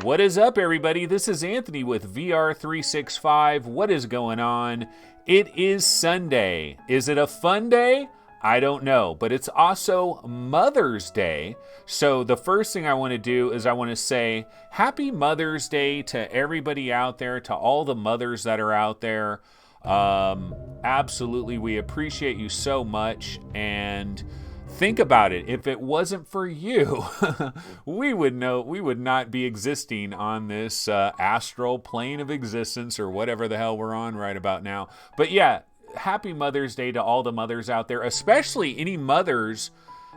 What is up, everybody? This is Anthony with VR365. What is going on? It is Sunday. Is it a fun day? I don't know, but it's also Mother's Day. So the first thing I want to do is I want to say Happy Mother's Day to everybody out there, to all the mothers that are out there. Absolutely, we appreciate you so much. And think about it. If it wasn't for you, we would not be existing on this astral plane of existence or whatever the hell we're on right about now. But yeah, happy Mother's Day to all the mothers out there, especially any mothers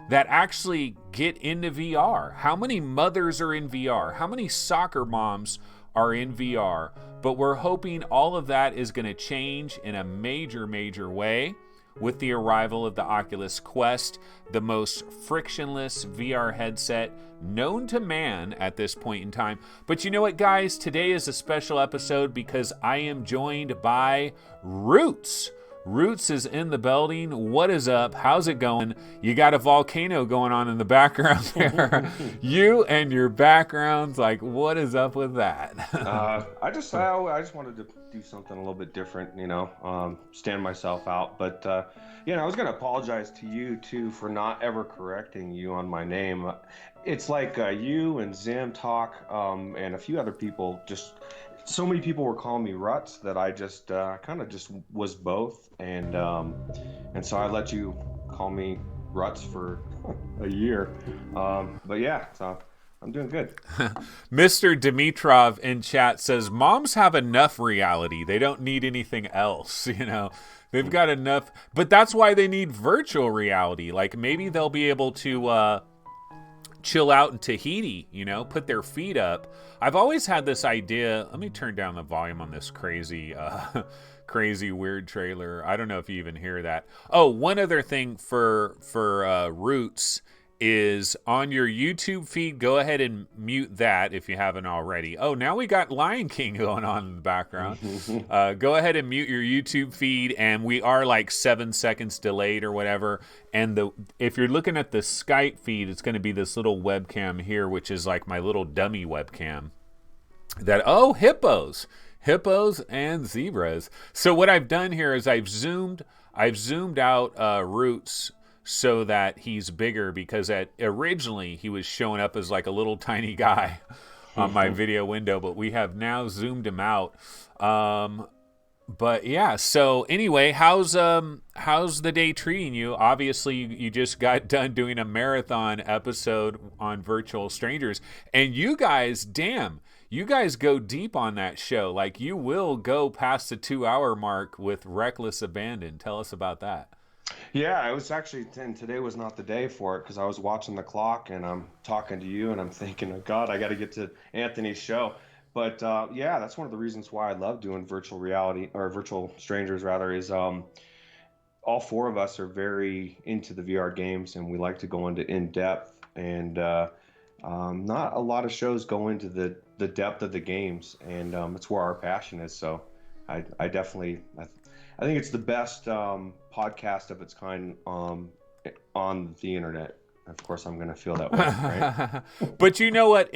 that actually get into VR. How many mothers are in VR? How many soccer moms are in VR? But we're hoping all of that is going to change in a major, major way with the arrival of the Oculus Quest, the most frictionless VR headset known to man at this point in time. But you know what, guys? Today is a special episode because I am joined by Ruuts. Ruuts is in the building. What is up? How's it going? You got a volcano going on in the background there. You and your backgrounds, like, what is up with that? I just wanted to do something a little bit different, stand myself out. But, I was going to apologize to you, too, for not ever correcting you on my name. It's like you and Zim talk and a few other people so many people were calling me Ruuts that I just kind of just was both, and so I let you call me Ruuts for a year. But yeah, so I'm doing good. Mr. Dimitrov in chat says moms have enough reality; they don't need anything else. They've got enough, but that's why they need virtual reality. Like maybe they'll be able to chill out in Tahiti, put their feet up. I've always had this idea. Let me turn down the volume on this crazy weird trailer. I don't know if you even hear that. Oh, one other thing for Ruuts is on your YouTube feed, go ahead and mute that if you haven't already. Oh, now we got Lion King going on in the background. Go ahead and mute your YouTube feed, and we are like 7 seconds delayed or whatever. And if you're looking at the Skype feed, it's going to be this little webcam here, which is like my little dummy webcam. Hippos and zebras. So what I've done here is I've zoomed out Ruuts so that he's bigger, because originally he was showing up as like a little tiny guy on my video window, but we have now zoomed him out. But yeah, so anyway, how's the day treating you? Obviously, you just got done doing a marathon episode on Virtual Strangers, and you guys go deep on that show. Like, you will go past the 2-hour mark with reckless abandon. Tell us about that. Yeah, it was actually, today was not the day for it, because I was watching the clock and I'm talking to you and I'm thinking, oh God, I got to get to Anthony's show. But that's one of the reasons why I love doing virtual reality, or Virtual Strangers rather, is all four of us are very into the VR games, and we like to go into in-depth, and not a lot of shows go into the depth of the games, and it's where our passion is. So I think it's the best podcast of its kind on the internet. Of course, I'm going to feel that way, right? But you know what?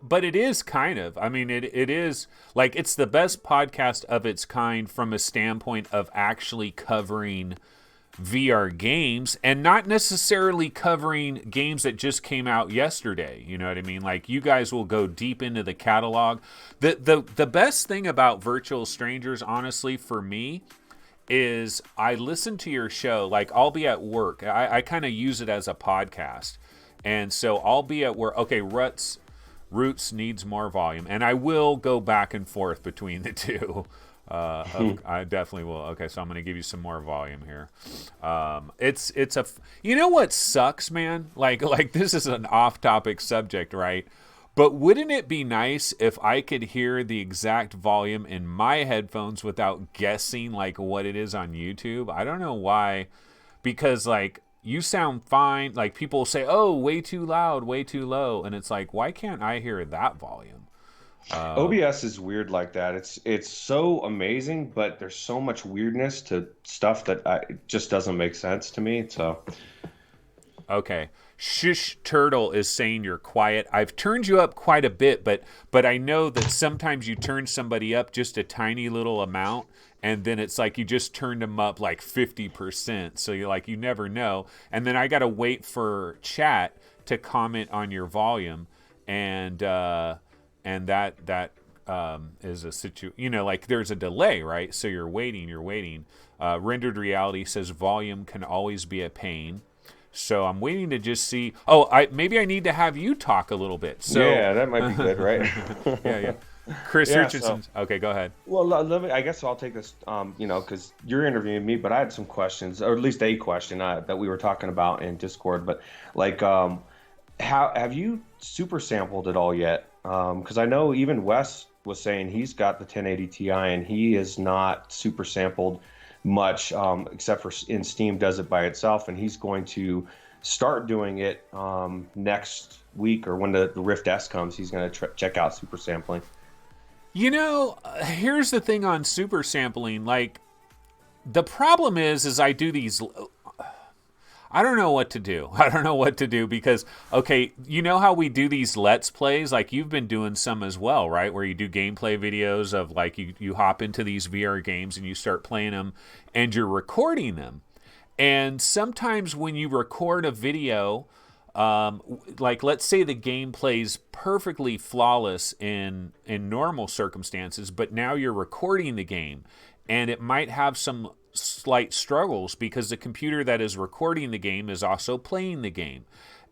But it is kind of. I mean, it is like it's the best podcast of its kind from a standpoint of actually covering VR games, and not necessarily covering games that just came out yesterday. You know what I mean? Like, you guys will go deep into the catalog. The best thing about Virtual Strangers, honestly, for me, is I listen to your show. Like, I'll be at work. I kind of use it as a podcast. And so I'll be at work. Okay, Ruuts needs more volume. And I will go back and forth between the two. I definitely will. Okay, so I'm going to give you some more volume here. You know what sucks, man? Like this is an off-topic subject, right? But wouldn't it be nice if I could hear the exact volume in my headphones without guessing like what it is on YouTube? I don't know why, because like you sound fine. Like, people say, "Oh, way too loud, way too low," and it's like, why can't I hear that volume? OBS is weird like that. It's so amazing, but there's so much weirdness to stuff that it just doesn't make sense to me. So Okay. Shush Turtle is saying you're quiet. I've turned you up quite a bit, but I know that sometimes you turn somebody up just a tiny little amount, and then it's like you just turned them up like 50%. So you're like, you never know. And then I got to wait for chat to comment on your volume, and that is a like there's a delay, right? So you're waiting. Rendered Reality says volume can always be a pain. So I'm waiting to just see. Oh, maybe I need to have you talk a little bit. So yeah, that might be good, right? yeah. Chris Yeah, Richardson. Okay, go ahead. Well, let me. I guess I'll take this. Because you're interviewing me, but I had some questions, or at least a question that we were talking about in Discord. But like, how have you super sampled it all yet? Because I know even Wes was saying he's got the 1080 Ti and he is not super sampled much, except for in Steam does it by itself, and he's going to start doing it next week, or when the Rift S comes, he's going to check out super sampling. Here's the thing on super sampling. Like, the problem is I do these. I don't know what to do because, okay, you know how we do these Let's Plays? Like, you've been doing some as well, right? Where you do gameplay videos of, like, you hop into these VR games and you start playing them and you're recording them. And sometimes when you record a video, like, let's say the game plays perfectly flawless in normal circumstances, but now you're recording the game and it might have some slight struggles because the computer that is recording the game is also playing the game.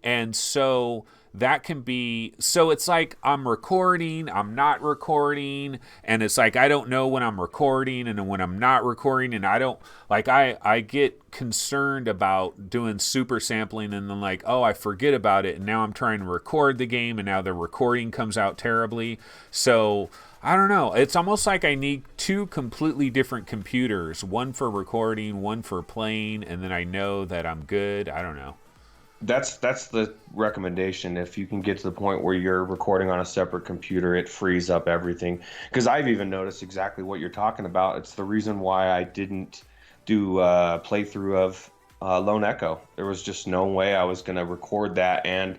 And so that can be, so it's like I'm recording, I'm not recording, and it's like I don't know when I'm recording and when I'm not recording, and I don't, like, I get concerned about doing super sampling and then like, oh, I forget about it, and now I'm trying to record the game and now the recording comes out terribly. So I don't know. It's almost like I need two completely different computers, one for recording, one for playing, and then I know that I'm good. I don't know. That's the recommendation. If you can get to the point where you're recording on a separate computer, it frees up everything. Because I've even noticed exactly what you're talking about. It's the reason why I didn't do a playthrough of Lone Echo. There was just no way I was going to record that and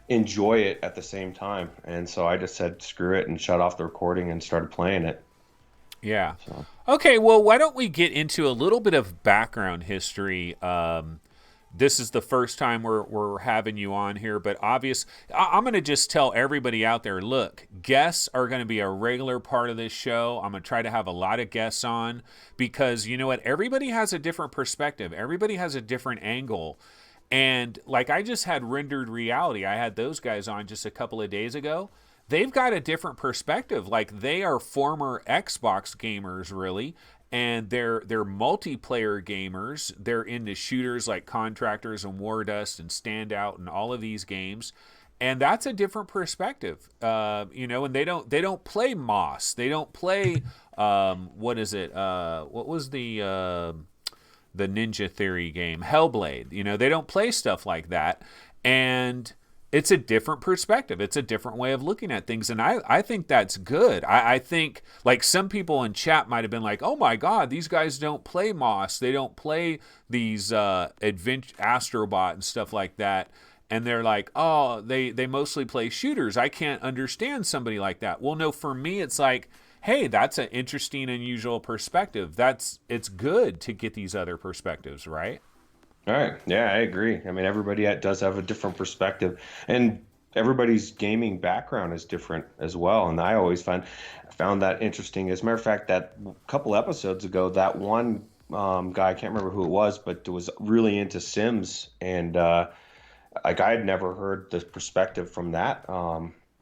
enjoy it at the same time. And so I just said, screw it, and shut off the recording and started playing it. Yeah. So. Okay, well, why don't we get into a little bit of background history? This is the first time we're having you on here, but I'm going to just tell everybody out there, look, guests are going to be a regular part of this show. I'm going to try to have a lot of guests on because, you know what, everybody has a different perspective. Everybody has a different angle. And like I just had Rendered Reality. I had those guys on just a couple of days ago. They've got a different perspective. Like, they are former Xbox gamers, really. And they're multiplayer gamers. They're into shooters like Contractors and War Dust and Standout and all of these games, and that's a different perspective. And they don't play Moss. They don't play what is it? What was the Ninja Theory game, Hellblade? They don't play stuff like that, and it's a different perspective. It's a different way of looking at things. And I think that's good. I think, like, some people in chat might have been like, oh my God, these guys don't play Moss. They don't play these Astrobot and stuff like that. And they're like, oh, they mostly play shooters. I can't understand somebody like that. Well, no, for me, it's like, hey, that's an interesting, unusual perspective. It's good to get these other perspectives, right? All right. Yeah, I agree. I mean, everybody does have a different perspective, and everybody's gaming background is different as well. And I always found that interesting. As a matter of fact, that couple episodes ago, that one guy, I can't remember who it was, but was really into Sims, and like, I had never heard the perspective from that.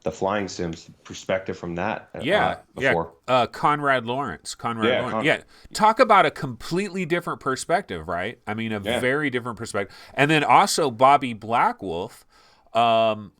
The flying sims perspective from that before. Conrad Lawrence. Yeah. Talk about a completely different perspective, right? I mean, very different perspective. And then also Bobby Blackwolf,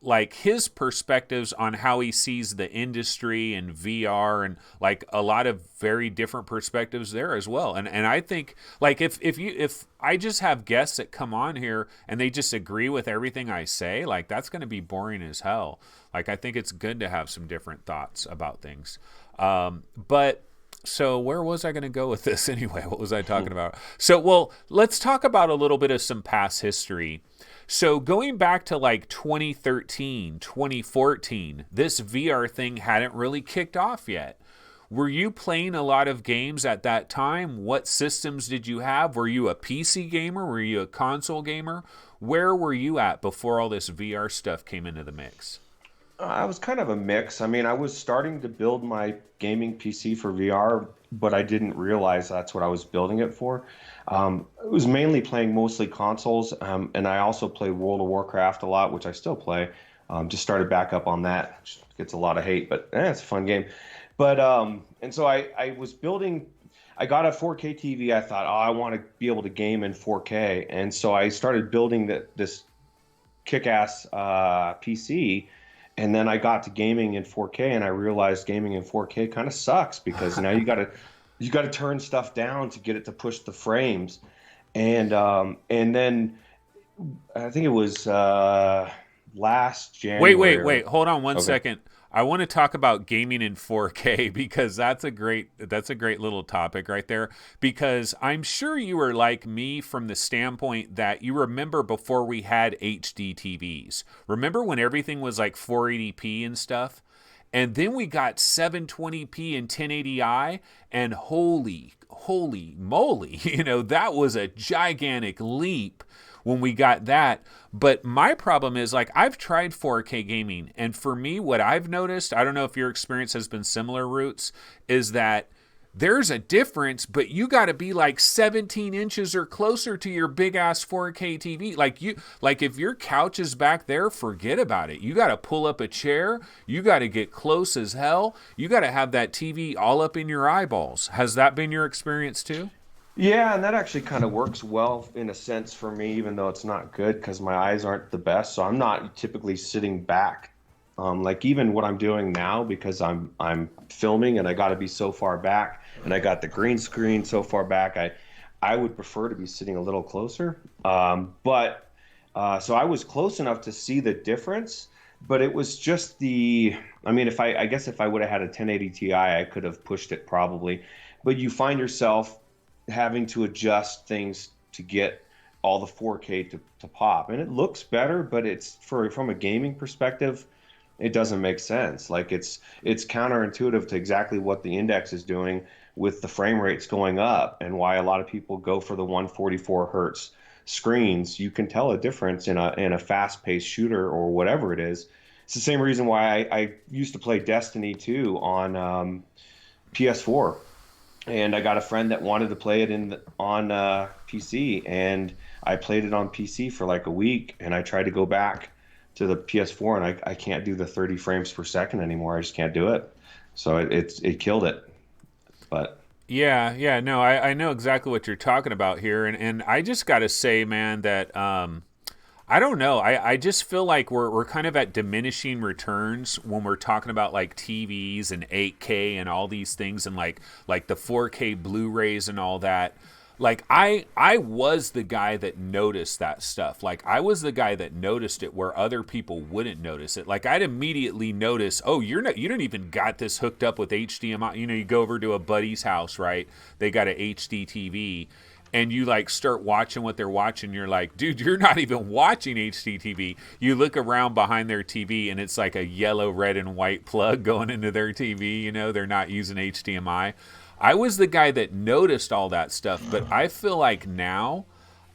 like, his perspectives on how he sees the industry and VR, and like a lot of very different perspectives there as well. And I think, like, if I just have guests that come on here and they just agree with everything I say, like, that's going to be boring as hell. Like, I think it's good to have some different thoughts about things. But So where was I going to go with this anyway? What was I talking about? So, well, let's talk about a little bit of some past history. So going back to like 2013, 2014, this VR thing hadn't really kicked off yet. Were you playing a lot of games at that time? What systems did you have? Were you a PC gamer? Were you a console gamer? Where were you at before all this VR stuff came into the mix? I was kind of a mix. I mean, I was starting to build my gaming PC for VR, but I didn't realize that's what I was building it for. It was mainly playing mostly consoles, and I also play World of Warcraft a lot, which I still play. Just started back up on that, which gets a lot of hate, but it's a fun game. But and so I was building. I got a 4K TV. I thought, oh, I want to be able to game in 4K, and so I started building this kick-ass PC. And then I got to gaming in 4K, and I realized gaming in 4K kind of sucks because now you got to turn stuff down to get it to push the frames, and then I think it was last January. Wait. Hold on one second. I want to talk about gaming in 4K because that's a great little topic right there. Because I'm sure you were like me from the standpoint that you remember before we had HD TVs. Remember when everything was like 480p and stuff? And then we got 720p and 1080i, and holy moly, that was a gigantic leap when we got that. But my problem is, like, I've tried 4K gaming, and for me, what I've noticed, I don't know if your experience has been similar, Ruuts, is that there's a difference, but you got to be like 17 inches or closer to your big ass 4K TV. Like if your couch is back there, forget about it. You got to pull up a chair. You got to get close as hell. You got to have that TV all up in your eyeballs. Has that been your experience too? Yeah, and that actually kind of works well in a sense for me, even though it's not good because my eyes aren't the best. So I'm not typically sitting back. Like even what I'm doing now, because I'm filming and I got to be so far back, and I got the green screen so far back, I would prefer to be sitting a little closer. But so I was close enough to see the difference, but it was just I mean, I guess if I would have had a 1080 Ti, I could have pushed it probably. But you find yourself having to adjust things to get all the 4K to pop, and it looks better, but it's from a gaming perspective, it doesn't make sense. Like it's counterintuitive to exactly what the index is doing with the frame rates going up, and why a lot of people go for the 144 hertz screens. You can tell a difference in a fast-paced shooter or whatever it is. It's the same reason why I used to play Destiny 2 on PS4, and I got a friend that wanted to play it on PC, and I played it on PC for like a week, and I tried to go back to the PS4, and I can't do the 30 frames per second anymore. I just can't do it. So it killed it. But yeah, no, I know exactly what you're talking about here, and I just got to say, man, that I don't know. I just feel like we're kind of at diminishing returns when we're talking about like TVs and 8K and all these things, and like the 4K Blu-rays and all that. Like I was the guy that noticed that stuff. Like I was the guy that noticed it where other people wouldn't notice it. Like I'd immediately notice, oh, you don't even got this hooked up with HDMI. You go over to a buddy's house, right? They got a HD TV, and you like start watching what they're watching. You're like, dude, you're not even watching HD TV. You look around behind their TV, and it's like a yellow, red, and white plug going into their TV. They're not using HDMI. I was the guy that noticed all that stuff, but I feel like now,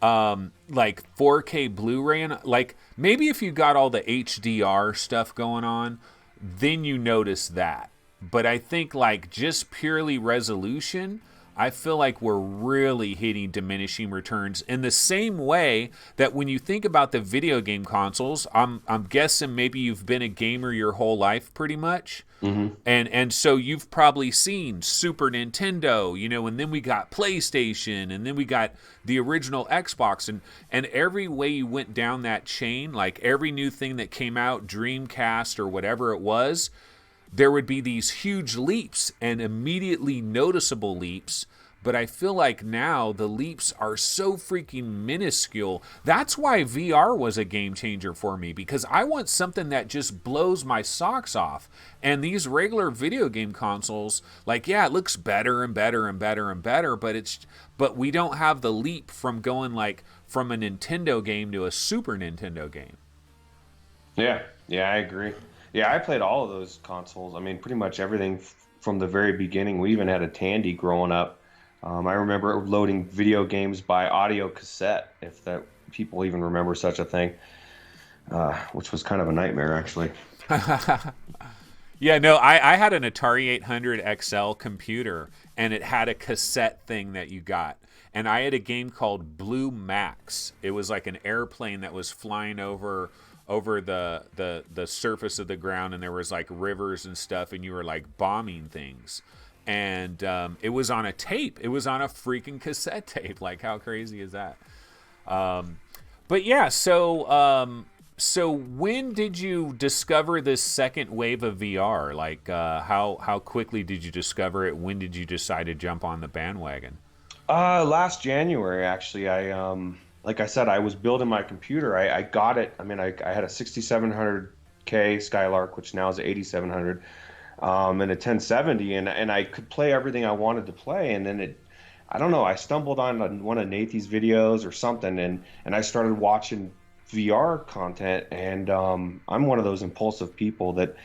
like 4K Blu-ray, and like maybe if you got all the HDR stuff going on, then you notice that. But I think like just purely resolution, I feel like we're really hitting diminishing returns in the same way that when you think about the video game consoles, I'm guessing maybe you've been a gamer your whole life pretty much. Mm-hmm. And so you've probably seen Super Nintendo, and then we got PlayStation, and then we got the original Xbox, and every way you went down that chain, like every new thing that came out, Dreamcast or whatever it was, there would be these huge leaps and immediately noticeable leaps. but I feel like now the leaps are so freaking minuscule. That's why VR was a game changer for me, because I want something that just blows my socks off. And these regular video game consoles, like, yeah, it looks better and better and better and better, but we don't have the leap from going like from a Nintendo game to a Super Nintendo game. Yeah, I agree. Yeah, I played all of those consoles. I mean, pretty much everything from the very beginning. We even had a Tandy growing up. I remember loading video games by audio cassette, if that people even remember such a thing, which was kind of a nightmare, actually. Yeah, no, I had an Atari 800 XL computer, and it had a cassette thing that you got. And I had a game called Blue Max. It was like an airplane that was flying over the surface of the ground, and there was like rivers and stuff, and you were like bombing things. And it was on a tape. It was on a freaking cassette tape. Like, how crazy is that? But yeah, so when did you discover this second wave of VR? Like, how quickly did you discover it? When did you decide to jump on the bandwagon? Last January, actually, like I said, I was building my computer. I got it. I mean, I had a 6700K Skylark, which now is a 8700, and a 1070, and I could play everything I wanted to play. And then I don't know, I stumbled on one of Nathan's videos or something, and I started watching VR content. And I'm one of those impulsive people that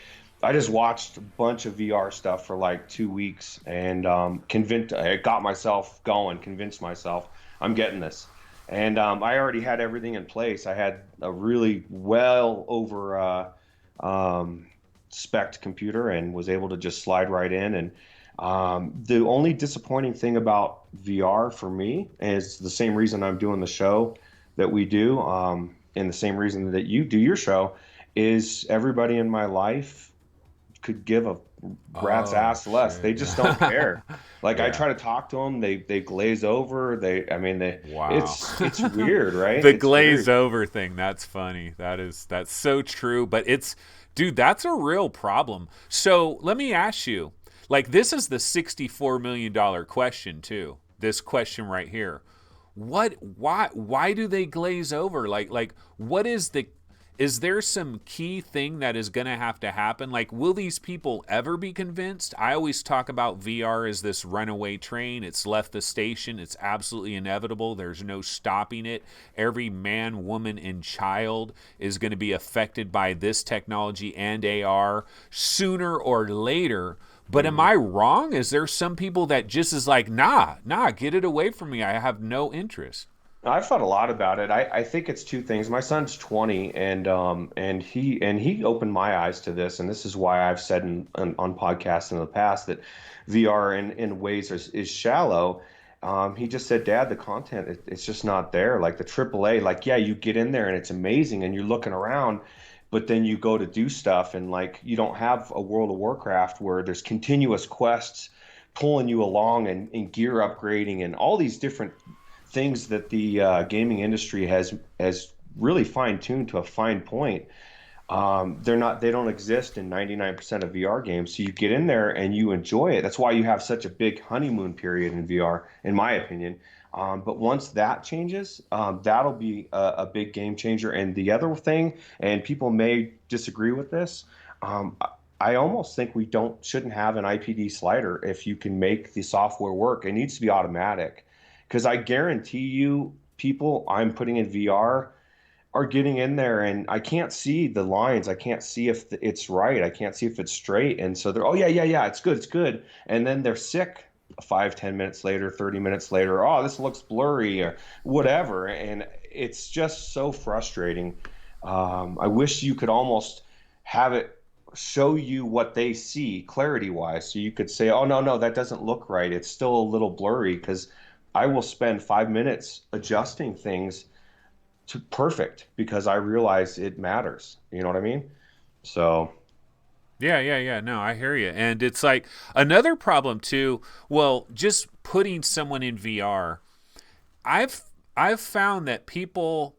I just watched a bunch of VR stuff for like 2 weeks, and I got myself going, convinced myself I'm getting this. And I already had everything in place. I had a really well over spec'd computer and was able to just slide right in. And the only disappointing thing about VR for me is the same reason I'm doing the show that we do, and the same reason that you do your show, is everybody in my life could give a rat's ass less. They just don't care. Like, yeah. I try to talk to them, they glaze over. Wow. It's weird, right? The glaze over thing, that's funny. That's so true. But dude, that's a real problem. So let me ask you, like, this is the $64 million question too. This question right here. Why do they glaze over? Like what is there some key thing that is going to have to happen? Like, will these people ever be convinced? I always talk about VR as this runaway train. It's left the station. It's absolutely inevitable. There's no stopping it. Every man, woman, and child is going to be affected by this technology and AR sooner or later. But am I wrong? Is there some people that just is like, nah, get it away from me. I have no interest. I've thought a lot about it. I think it's two things. My son's 20, and he opened my eyes to this, and this is why I've said on podcasts in the past that VR in ways is shallow. He just said, Dad, the content it's just not there. Like the AAA, like, yeah, you get in there and it's amazing, and you're looking around, but then you go to do stuff, and like you don't have a World of Warcraft where there's continuous quests pulling you along and gear upgrading and all these different things that the gaming industry has really fine-tuned to a fine point. They don't exist in 99% of VR games. So you get in there and you enjoy it. That's why you have such a big honeymoon period in VR, in my opinion. But once that changes, that'll be a big game changer. And the other thing, and people may disagree with this, I almost think we shouldn't have an IPD slider if you can make the software work. It needs to be automatic. Because I guarantee you, people I'm putting in VR are getting in there, and I can't see the lines. I can't see if it's right. I can't see if it's straight. And so they're, oh, yeah, it's good. And then they're sick 5-10 minutes later, 30 minutes later. Oh, this looks blurry or whatever. And it's just so frustrating. I wish you could almost have it show you what they see clarity-wise. So you could say, oh, no, that doesn't look right. It's still a little blurry, because I will spend 5 minutes adjusting things to perfect because I realize it matters. You know what I mean? So. Yeah. No, I hear you. And it's like another problem too. Well, just putting someone in VR, I've found that people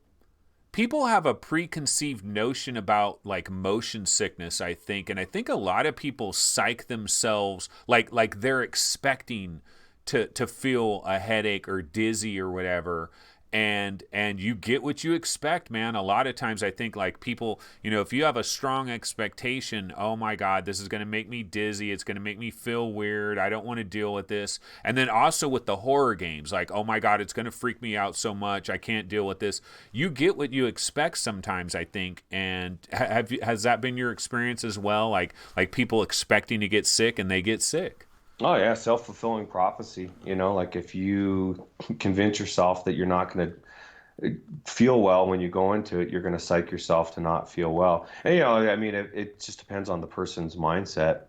have a preconceived notion about like motion sickness, I think. And I think a lot of people psych themselves like they're expecting to feel a headache or dizzy or whatever. And you get what you expect, man. A lot of times I think like people, if you have a strong expectation, oh my God, this is going to make me dizzy. It's going to make me feel weird. I don't want to deal with this. And then also with the horror games, like, oh my God, it's going to freak me out so much. I can't deal with this. You get what you expect sometimes, I think. And has that been your experience as well? Like people expecting to get sick and they get sick. Oh yeah, self-fulfilling prophecy. Like if you convince yourself that you're not going to feel well when you go into it, you're going to psych yourself to not feel well. And I mean, it just depends on the person's mindset.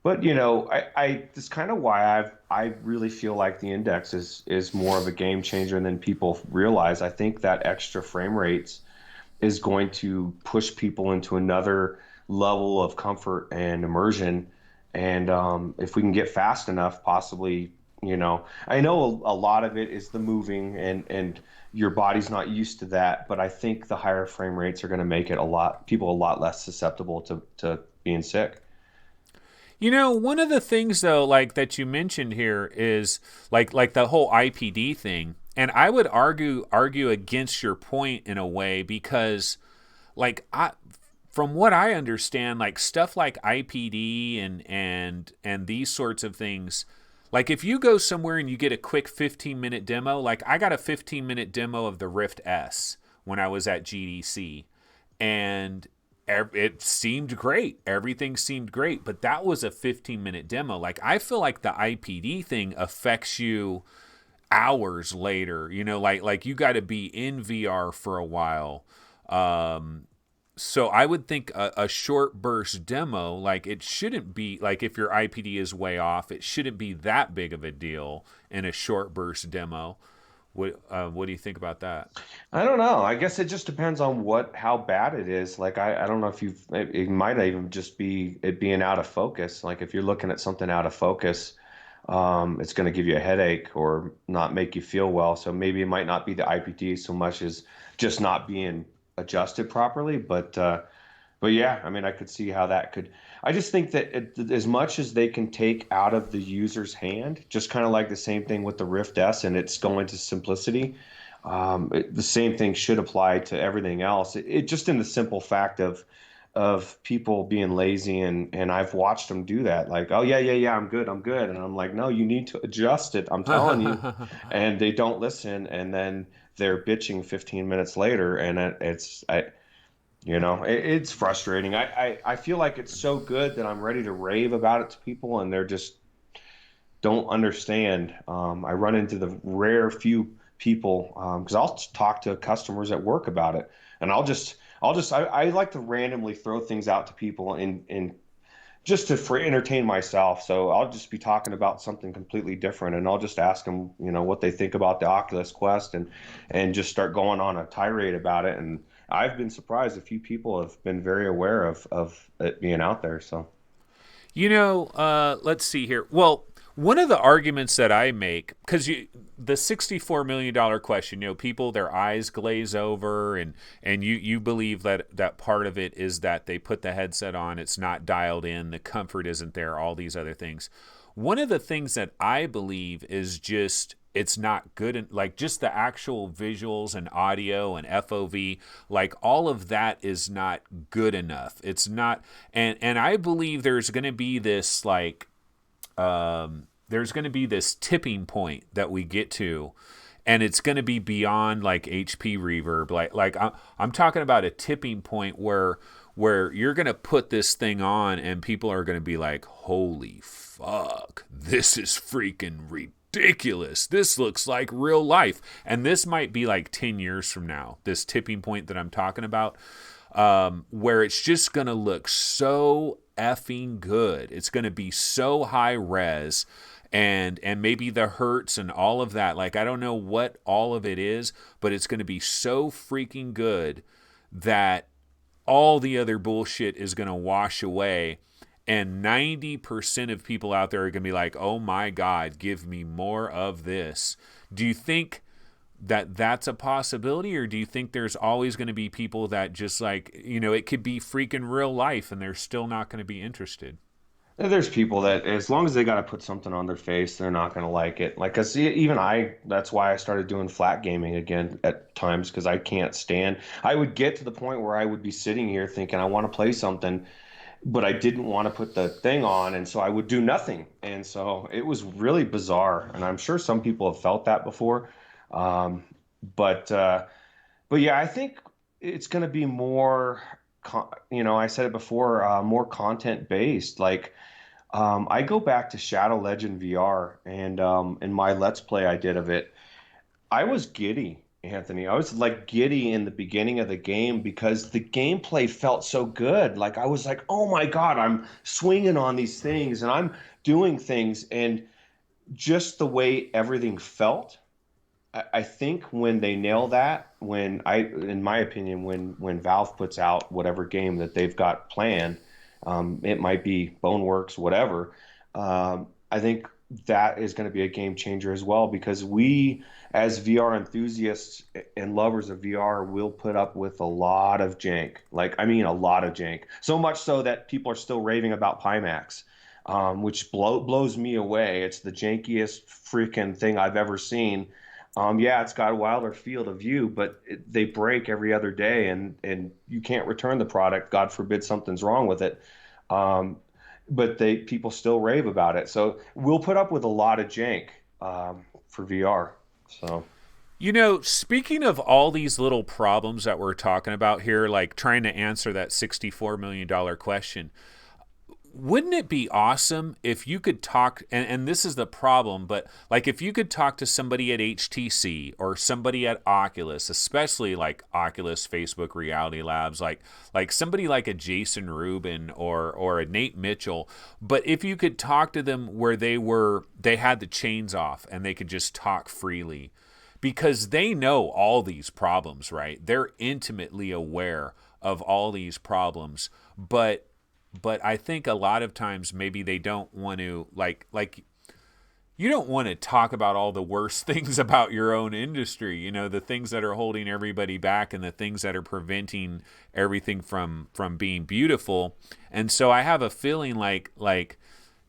But it's kind of why I really feel like the Index is more of a game changer than people realize. I think that extra frame rates is going to push people into another level of comfort and immersion. And if we can get fast enough, possibly, I know a lot of it is the moving and your body's not used to that, but I think the higher frame rates are going to make it people a lot less susceptible to being sick. One of the things though, like that you mentioned here is like the whole IPD thing. And I would argue against your point in a way because from what I understand, like stuff like IPD and these sorts of things, like if you go somewhere and you get a quick 15-minute demo, like I got a 15-minute demo of the Rift S when I was at GDC, and it seemed great. Everything seemed great, but that was a 15-minute demo. Like I feel like the IPD thing affects you hours later, like you got to be in VR for a while. So I would think a short burst demo, like it shouldn't be, like if your IPD is way off, it shouldn't be that big of a deal in a short burst demo. What do you think about that? I don't know. I guess it just depends on how bad it is. Like I don't know if it might even just be it being out of focus. Like if you're looking at something out of focus, it's going to give you a headache or not make you feel well. So maybe it might not be the IPD so much as just not being adjusted properly. But yeah, I mean, I could see how that could. I just think that as much as they can take out of the user's hand, just kind of like the same thing with the Rift S, and it's going to simplicity. The same thing should apply to everything else. It just in the simple fact of people being lazy, and I've watched them do that. Like, oh yeah, I'm good, and I'm like, no, you need to adjust it. I'm telling you, and they don't listen, and then they're bitching 15 minutes later, and it's frustrating. I feel like it's so good that I'm ready to rave about it to people, and they're just don't understand. I run into the rare few people because I'll talk to customers at work about it, and I like to randomly throw things out to people in just to entertain myself. So I'll just be talking about something completely different, and I'll just ask them, what they think about the Oculus Quest, and just start going on a tirade about it. And I've been surprised. A few people have been very aware of it being out there. So, let's see here. Well, one of the arguments that I make, because the $64 million question, people, their eyes glaze over, and you believe that part of it is that they put the headset on, it's not dialed in, the comfort isn't there, all these other things. One of the things that I believe is just it's not good, like just the actual visuals and audio and FOV, like all of that is not good enough. It's not, and I believe there's going to be this there's going to be this tipping point that we get to, and it's going to be beyond like HP reverb. Like I'm talking about a tipping point where you're going to put this thing on and people are going to be like, holy fuck, this is freaking ridiculous. This looks like real life. And this might be like 10 years from now, this tipping point that I'm talking about, where it's just going to look so effing good. It's going to be so high res, and maybe the hertz and all of that. Like, I don't know what all of it is, but it's going to be so freaking good that all the other bullshit is going to wash away. And 90% of people out there are going to be like, oh my God, give me more of this. Do you think that that's a possibility, or do you think there's always going to be people that just like, it could be freaking real life and they're still not going to be interested? And there's people that, as long as they got to put something on their face, they're not going to like it. Like, cause even that's why I started doing flat gaming again at times, because I can't stand. I would get to the point where I would be sitting here thinking I want to play something, but I didn't want to put the thing on, and so I would do nothing. And so it was really bizarre, and I'm sure some people have felt that before. Um, but but yeah, I think it's going to be more, I said it before, more content based. Like, I go back to Shadow Legend VR, and in my Let's Play I did of it, I was giddy, Anthony. I was like giddy in the beginning of the game because the gameplay felt so good. Like I was like, oh my God, I'm swinging on these things and I'm doing things, and just the way everything felt. I think when they nail that, in my opinion, when Valve puts out whatever game that they've got planned, it might be Boneworks, whatever. I think that is going to be a game changer as well, because we, as VR enthusiasts and lovers of VR, will put up with a lot of jank. Like, I mean, a lot of jank. So much so that people are still raving about Pimax, which blows me away. It's the jankiest freaking thing I've ever seen. Yeah, it's got a wilder field of view, but they break every other day, and you can't return the product. God forbid something's wrong with it. Um, but people still rave about it. So we'll put up with a lot of jank for VR. So Speaking of all these little problems that we're talking about here, like trying to answer that $64 million question, wouldn't it be awesome if you could talk, and this is the problem, but like if you could talk to somebody at HTC or somebody at Oculus, especially like Oculus, Facebook Reality Labs, like somebody like a Jason Rubin or a Nate Mitchell, but if you could talk to them where they had the chains off and they could just talk freely, because they know all these problems, right? They're intimately aware of all these problems, but I think a lot of times maybe they don't want to like you don't want to talk about all the worst things about your own industry, the things that are holding everybody back and the things that are preventing everything from being beautiful. And so I have a feeling like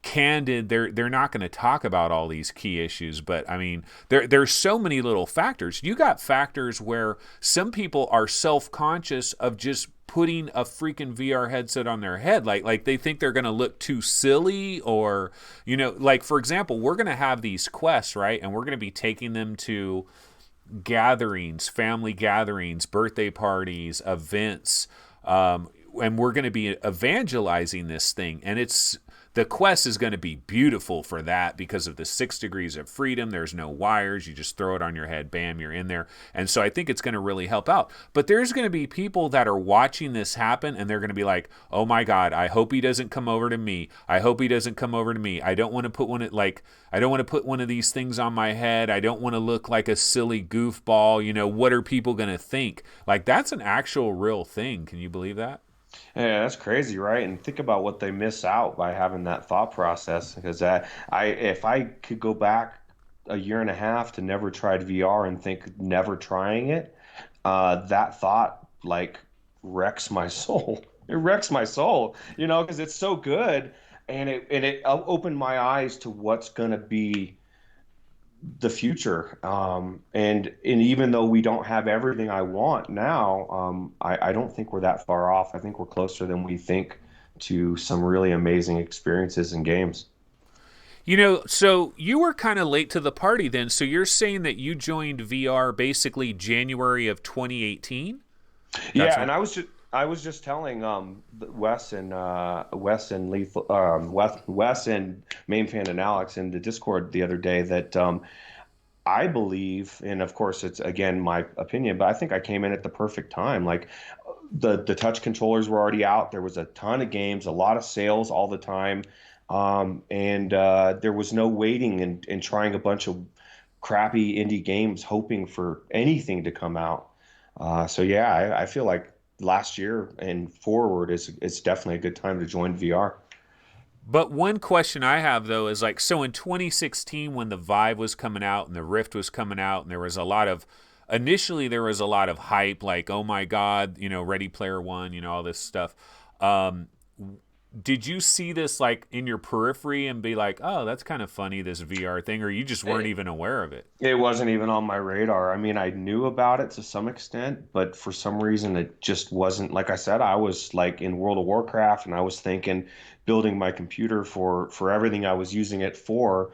Candid, they're not going to talk about all these key issues, but I mean there's so many little factors. You got factors where some people are self-conscious of just putting a freaking VR headset on their head, like they think they're going to look too silly, or like for example, we're going to have these quests, right, and we're going to be taking them to gatherings, family gatherings, birthday parties, events, and we're going to be evangelizing this thing, and the Quest is going to be beautiful for that because of the 6 degrees of freedom. There's no wires. You just throw it on your head. Bam, you're in there. And so I think it's going to really help out. But there's going to be people that are watching this happen, and they're going to be like, oh my God, I hope he doesn't come over to me. I hope he doesn't come over to me. I don't want to put one of these things on my head. I don't want to look like a silly goofball. What are people going to think? Like, that's an actual real thing. Can you believe that? yeah, that's crazy, right? And think about what they miss out by having that thought process. Because if I could go back a year and a half to never tried VR and think never trying it, that thought like wrecks my soul. It wrecks my soul, because it's so good, and it opened my eyes to what's gonna be the future. And even though we don't have everything I want now, I don't think we're that far off. I think we're closer than we think to some really amazing experiences and games. So you were kind of late to the party then. So you're saying that you joined VR basically January of 2018? That's Yeah, when. and I was just telling Wes and Lethal Wes and Mainfan and Alex in the Discord the other day that I believe, and of course it's again my opinion, but I think I came in at the perfect time. Like the touch controllers were already out. There was a ton of games, a lot of sales all the time, and there was no waiting and trying a bunch of crappy indie games hoping for anything to come out. So yeah, I feel like last year and forward is it's definitely a good time to join VR. But one question I have though is like, so in 2016 when the Vive was coming out and the Rift was coming out, and initially there was a lot of hype, like, oh my God, Ready Player One, all this stuff. Um, did you see this like in your periphery and be like, oh, that's kind of funny, this VR thing, or you just weren't It, even aware of it? it wasn't even on my radar. I mean, I knew about it to some extent, but for some reason it just wasn't. Like I said, I was like in World of Warcraft, and I was thinking building my computer for everything I was using it for.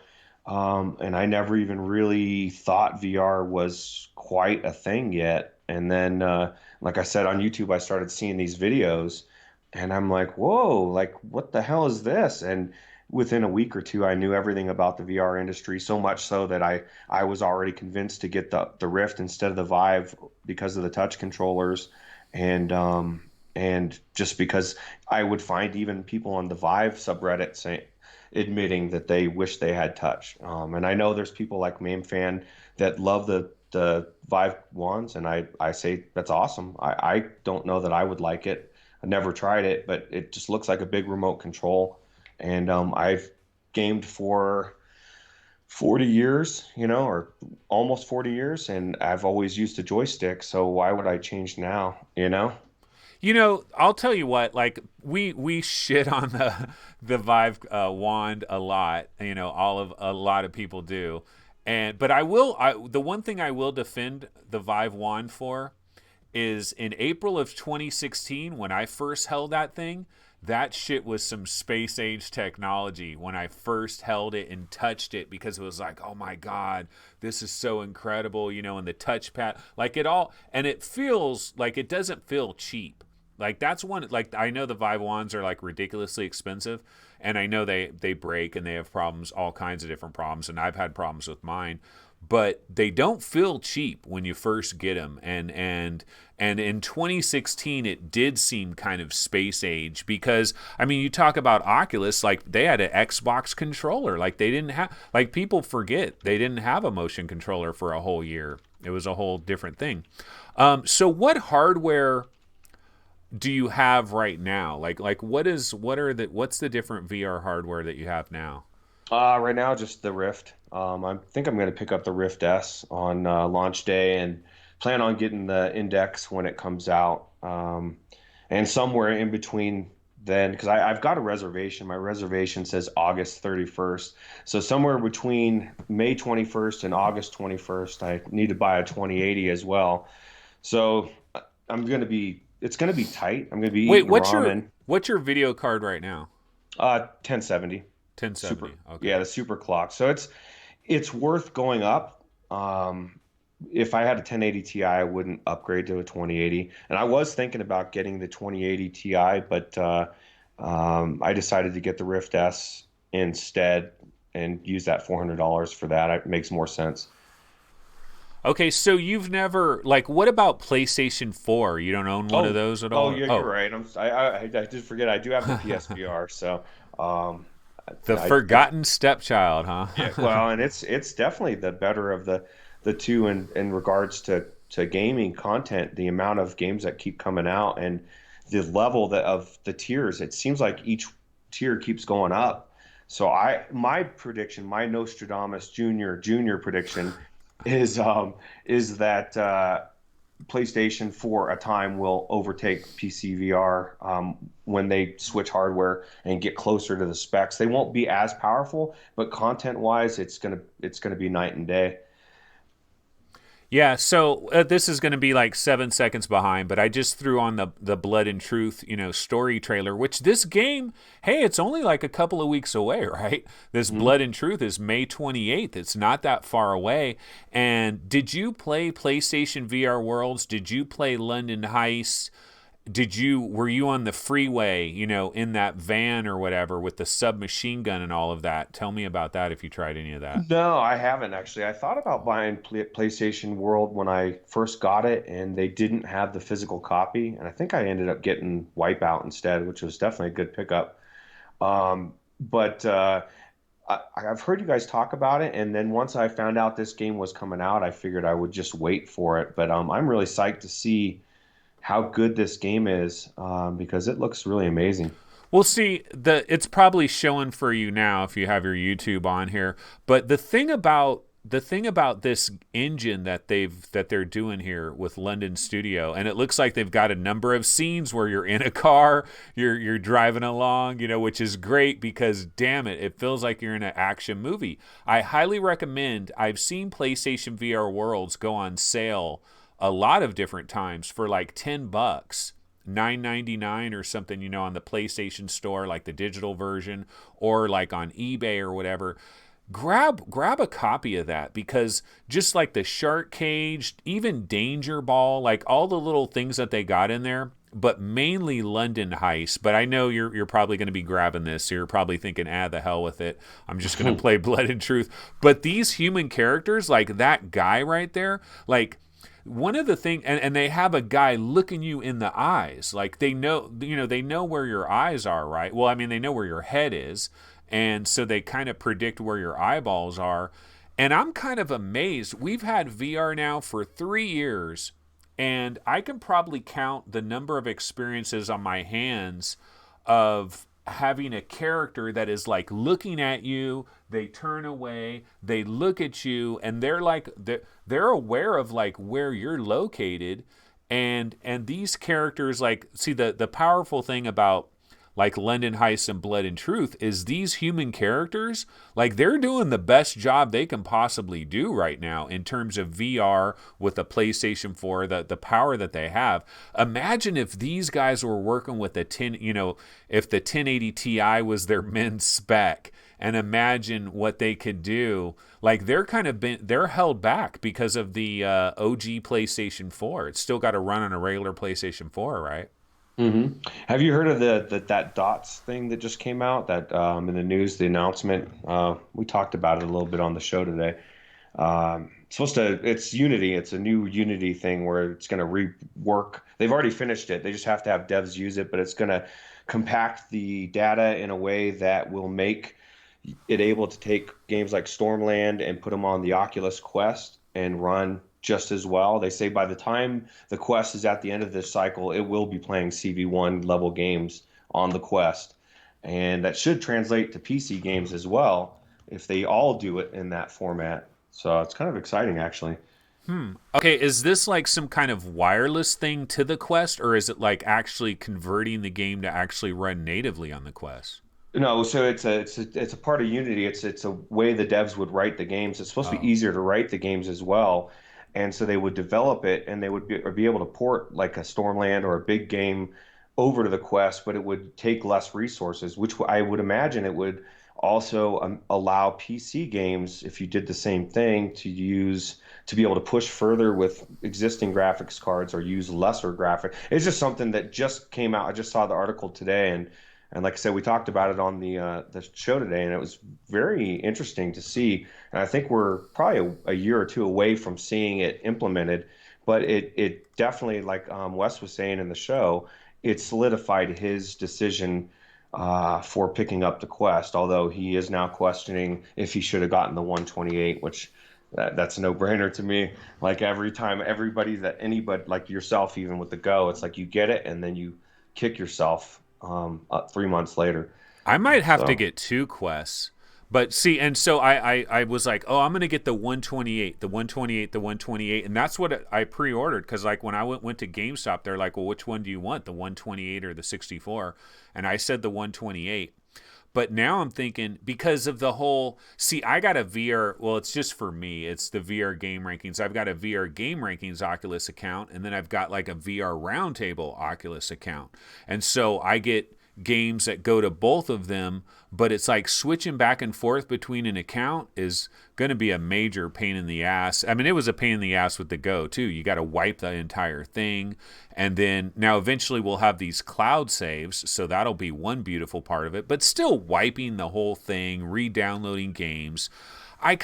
And I never even really thought VR was quite a thing yet. And then, like I said, on YouTube, I started seeing these videos, and I'm like, whoa, like, what the hell is this? And within a week or two, I knew everything about the VR industry, so much so that I was already convinced to get the Rift instead of the Vive because of the touch controllers. And just because I would find even people on the Vive subreddit saying, admitting that they wish they had touch. And I know there's people like MameFan that love the Vive wands, and I say that's awesome. I don't know that I would like it. I never tried it, but it just looks like a big remote control. And I've gamed for 40 years, or almost 40 years, and I've always used a joystick. So why would I change now? I'll tell you what. Like we shit on the Vive wand a lot. A lot of people do, but the one thing I will defend the Vive wand for is in April of 2016 when I first held that thing. That shit was some space age technology when I first held it and touched it, because it was like, oh my God, this is so incredible, and the touchpad, like it all, and it feels like it doesn't feel cheap. Like that's one, like I know the Vive wands are like ridiculously expensive, and I know they break and they have problems, all kinds of different problems, and I've had problems with mine, but they don't feel cheap when you first get them. And in 2016 it did seem kind of space age, because I mean, you talk about Oculus, like they had an Xbox controller, like they didn't have, like people forget they didn't have a motion controller for a whole year. It was a whole different thing. So what hardware do you have right now? What's the different VR hardware that you have now? Right now, just the Rift. I think I'm going to pick up the Rift S on launch day and plan on getting the Index when it comes out. And somewhere in between then, because I've got a reservation. My reservation says August 31st. So somewhere between May 21st and August 21st, I need to buy a 2080 as well. So it's going to be tight. I'm going to be Wait, eating ramen. what's your video card right now? 1070. 1070. Super, Okay. yeah, the super clock. So it's worth going up. If I had a 1080 Ti, I wouldn't upgrade to a 2080. And I was thinking about getting the 2080 Ti, but I decided to get the Rift S instead and use that $400 for that. It makes more sense. Okay, so you've never, like, what about PlayStation 4? You don't own one of Oh, those at oh all? yeah, you're Oh, right. I did forget. I do have the PSVR, so um, the I forgotten stepchild, huh? yeah, well, and it's definitely the better of the two in regards to gaming content. The amount of games that keep coming out and the level of the tiers. It seems like each tier keeps going up. So my prediction, my Nostradamus Junior prediction is that PlayStation for a time will overtake PC VR when they switch hardware and get closer to the specs. They won't be as powerful, but content-wise, it's gonna be night and day. Yeah, so this is going to be like 7 seconds behind, but I just threw on the Blood and Truth, story trailer, which this game, hey, it's only like a couple of weeks away, right? This Mhm. Blood and Truth is May 28th. It's not that far away. And did you play PlayStation VR Worlds? Did you play London Heist? Were you on the freeway, in that van or whatever with the submachine gun and all of that? Tell me about that if you tried any of that. No, I haven't actually. I thought about buying PlayStation World when I first got it, and they didn't have the physical copy. And I think I ended up getting Wipeout instead, which was definitely a good pickup. But I've heard you guys talk about it, and then once I found out this game was coming out, I figured I would just wait for it. But I'm really psyched to see how good this game is because it looks really amazing. Well, see, it's probably showing for you now if you have your YouTube on here. But the thing about the thing about this engine that they're doing here with London Studio, and it looks like they've got a number of scenes where you're in a car, you're driving along, which is great because damn it, it feels like you're in an action movie. I highly recommend. I've seen PlayStation VR Worlds go on sale a lot of different times for like $10, $9.99 or something, on the PlayStation Store, like the digital version, or like on eBay or whatever. Grab a copy of that, because just like the shark cage, even danger ball, like all the little things that they got in there, but mainly London Heist. But I know you're probably going to be grabbing this, so you're probably thinking, the hell with it, I'm just going to play Blood and Truth. But these human characters, like that guy right there, like one of the things, and they have a guy looking you in the eyes, like they know where your eyes are, right? Well, I mean, they know where your head is. And so they kind of predict where your eyeballs are. And I'm kind of amazed. We've had VR now for 3 years, and I can probably count the number of experiences on my hands of having a character that is like looking at you, they turn away, they look at you, and they're aware of like where you're located. And these characters, like, see, the powerful thing about like London Heist and Blood and Truth is these human characters, like they're doing the best job they can possibly do right now in terms of VR with the PlayStation 4, the power that they have. Imagine if these guys were working with if the 1080 Ti was their min spec, and imagine what they could do. Like they're held back because of the OG PlayStation 4. It's still got to run on a regular PlayStation 4, right? Mm-hmm. Have you heard of that dots thing that just came out? That in the news, the announcement. We talked about it a little bit on the show today. It's Unity. It's a new Unity thing where it's going to rework. They've already finished it. They just have to have devs use it, but it's going to compact the data in a way that will make it able to take games like Stormland and put them on the Oculus Quest and run just as well. They say by the time the Quest is at the end of this cycle, it will be playing CV1 level games on the Quest. And that should translate to PC games as well if they all do it in that format. So it's kind of exciting, actually. Okay, is this like some kind of wireless thing to the Quest, or is it like actually converting the game to actually run natively on the Quest? No, so it's a part of Unity. It's a way the devs would write the games. It's supposed to be Oh. easier to write the games as well, and so they would develop it and they would be able to port like a Stormland or a big game over to the Quest, but it would take less resources, which I would imagine it would also allow PC games, if you did the same thing, to be able to push further with existing graphics cards or use lesser graphic. It's just something that just came out. I just saw the article today, and like I said, we talked about it on the show today, and it was very interesting to see. And I think we're probably a year or two away from seeing it implemented, but it definitely, like Wes was saying in the show, it solidified his decision for picking up the Quest. Although he is now questioning if he should have gotten the 128, which that's a no-brainer to me. Like every time, anybody like yourself, even with the Go, it's like you get it and then you kick yourself 3 months later. I might have to So, get 2 quests. But see, and so I was like, oh, I'm going to get the 128, the 128, the 128. And that's what I pre-ordered, because like when I went to GameStop, they're like, well, which one do you want, the 128 or the 64? And I said the 128. But now I'm thinking, because of the whole, see, I got a VR, well, it's just for me. It's the VR Game Rankings. I've got a VR Game Rankings Oculus account, and then I've got like a VR Roundtable Oculus account. And so I get games that go to both of them, but it's like switching back and forth between an account is going to be a major pain in the ass. I mean, it was a pain in the ass with the Go too. You got to wipe the entire thing. And then now eventually we'll have these cloud saves, so that'll be one beautiful part of it, but still wiping the whole thing, re-downloading games. I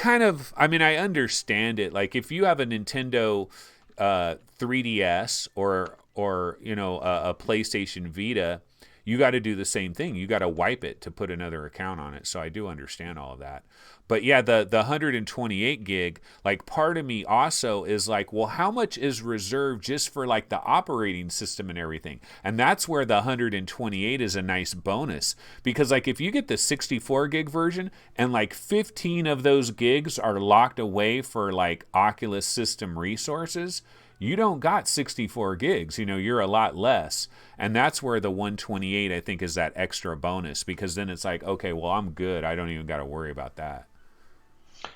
understand it. Like if you have a Nintendo 3DS or a PlayStation Vita, you got to do the same thing. You got to wipe it to put another account on it. So I do understand all of that. But yeah, the 128 gig, like part of me also is like, well, how much is reserved just for like the operating system and everything? And that's where the 128 is a nice bonus, because like if you get the 64 gig version and like 15 of those gigs are locked away for like Oculus system resources, you don't got 64 gigs, you're a lot less. And that's where the 128, I think, is that extra bonus, because then it's like, okay, well, I'm good. I don't even got to worry about that.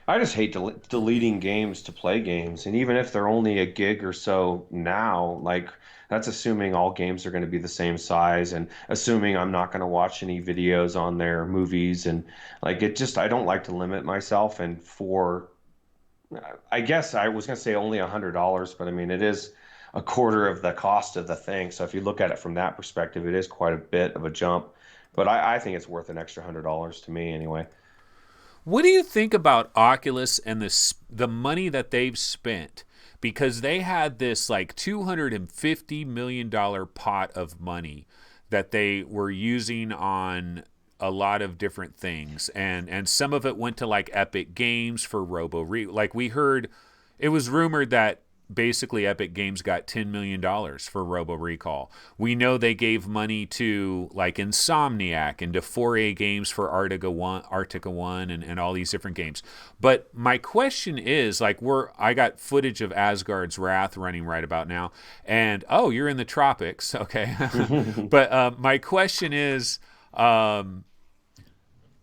I just hate deleting games to play games, and even if they're only a gig or so now, like that's assuming all games are going to be the same size, and assuming I'm not going to watch any videos on their movies, and like I don't like to limit myself. And for, I guess I was going to say only $100, but I mean it is a quarter of the cost of the thing. So if you look at it from that perspective, it is quite a bit of a jump. But I think it's worth an extra $100 to me anyway. What do you think about Oculus and the money that they've spent? Because they had this like $250 million pot of money that they were using on a lot of different things. And some of it went to like Epic Games for like we heard, it was rumored that basically Epic Games got $10 million for Robo Recall. We know they gave money to like Insomniac and to 4A Games for Arctica 1 and all these different games. But my question is, like, I got footage of Asgard's Wrath running right about now. And, oh, you're in the tropics. Okay. But my question is,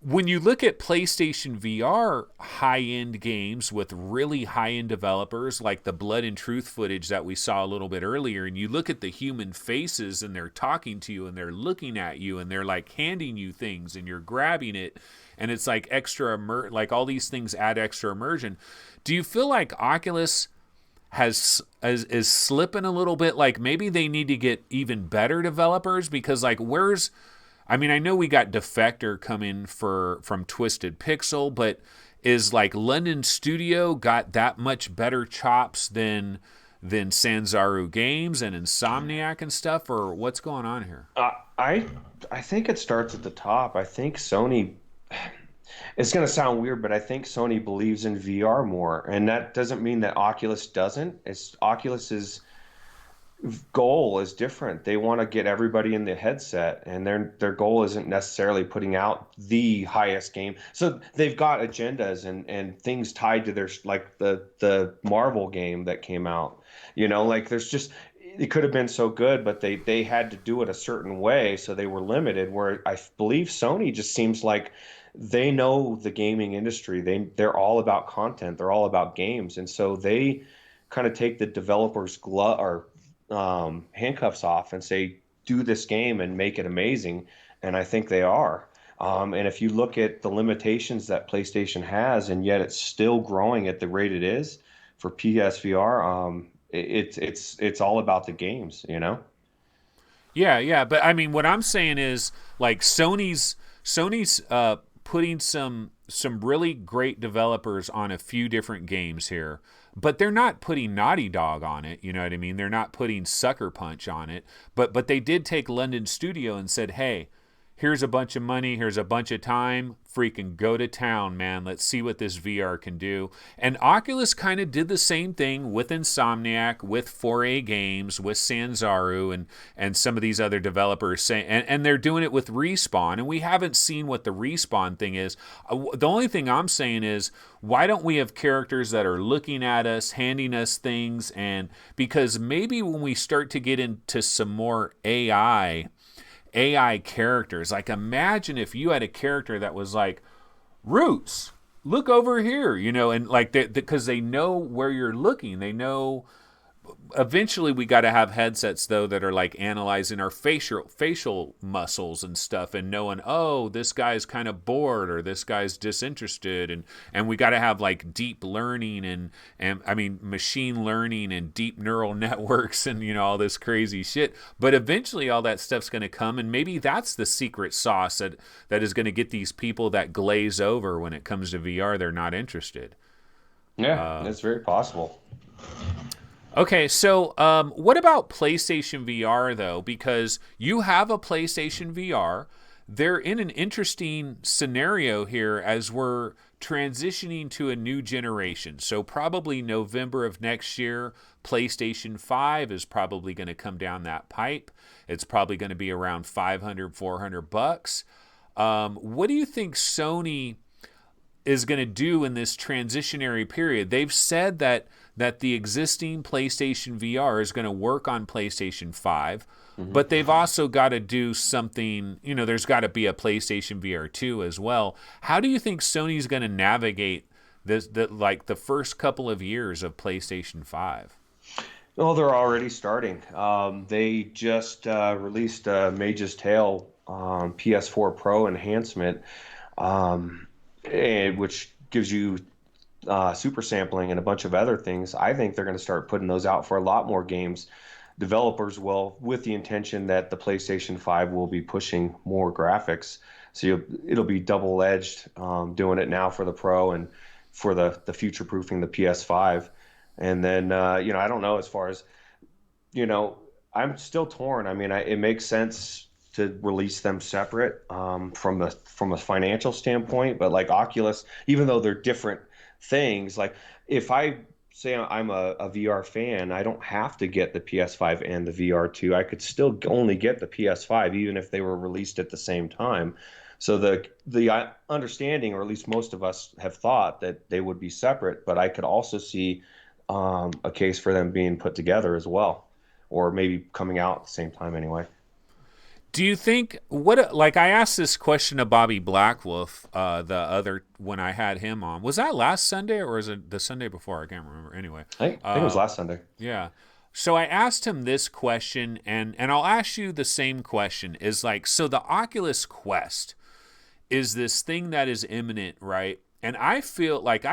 when you look at PlayStation VR high-end games with really high-end developers, like the Blood and Truth footage that we saw a little bit earlier, and you look at the human faces and they're talking to you and they're looking at you and they're like handing you things and you're grabbing it, and it's like extra like all these things add extra immersion. Do you feel like Oculus is slipping a little bit? Like maybe they need to get even better developers, because like I know we got Defector coming from Twisted Pixel, but is like London Studio got that much better chops than Sanzaru Games and Insomniac and stuff, or what's going on here? I think it starts at the top. I think Sony. It's going to sound weird, but I think Sony believes in VR more, and that doesn't mean that Oculus doesn't. Oculus's goal is different. They want to get everybody in the headset, and their goal isn't necessarily putting out the highest game. So they've got agendas and things tied to their, like the Marvel game that came out. Like there's just, it could have been so good, but they had to do it a certain way, so they were limited. Where I believe Sony just seems like they know the gaming industry. They're all about content. They're all about games, and so they kind of take the developer's glove or handcuffs off and say, do this game and make it amazing. And I think they are. And if you look at the limitations that PlayStation has, and yet it's still growing at the rate it is for PSVR, it's all about the games, Yeah. But I mean, what I'm saying is like Sony's putting some really great developers on a few different games here. But they're not putting Naughty Dog on it, you know what I mean? They're not putting Sucker Punch on it. But they did take London Studio and said, hey, here's a bunch of money, here's a bunch of time, freaking go to town, man. Let's see what this VR can do. And Oculus kind of did the same thing with Insomniac, with 4A Games, with Sanzaru, and some of these other developers. And they're doing it with Respawn, and we haven't seen what the Respawn thing is. The only thing I'm saying is, why don't we have characters that are looking at us, handing us things? And because maybe when we start to get into some more AI characters, like imagine if you had a character that was like, Ruuts, look over here, and like because they know where you're looking. They know. Eventually we got to have headsets though that are like analyzing our facial muscles and stuff, and knowing, oh, this guy's kind of bored or this guy's disinterested, and we got to have like deep learning and I mean machine learning and deep neural networks and all this crazy shit. But eventually all that stuff's going to come, and maybe that's the secret sauce that is going to get these people that glaze over when it comes to VR. They're not interested. Yeah, that's very possible. Okay, so what about PlayStation VR though? Because you have a PlayStation VR. They're in an interesting scenario here as we're transitioning to a new generation. So probably November of next year, PlayStation 5 is probably going to come down that pipe. It's probably going to be around 500, $400. What do you think Sony is going to do in this transitionary period? They've said that the existing PlayStation VR is going to work on PlayStation 5, Hmm. but they've also got to do something, there's got to be a PlayStation VR 2 as well. How do you think Sony's going to navigate the first couple of years of PlayStation 5? Well, they're already starting. They just released Mage's Tale PS4 Pro enhancement, which gives you super sampling and a bunch of other things. I think they're going to start putting those out for a lot more games. Developers will, with the intention that the PlayStation 5 will be pushing more graphics. So it'll be double-edged, doing it now for the Pro and for the future-proofing the PS5. And then, I don't know as far as, you know, I'm still torn. I mean, it makes sense to release them separate from a financial standpoint, but like Oculus, even though they're different things, like if I say I'm a VR fan, I don't have to get the PS5 and the VR2. I could still only get the PS5 even if they were released at the same time. So the understanding, or at least most of us have thought that they would be separate, but I could also see a case for them being put together as well, or maybe coming out at the same time anyway. Do you think I asked this question to Bobby Blackwolf the other when I had him on. Was that last Sunday or was it the Sunday before? I can't remember. Anyway, I think it was last Sunday. yeah. So I asked him this question, and I'll ask you the same question. Is like, so the Oculus Quest is this thing that is imminent, right? And I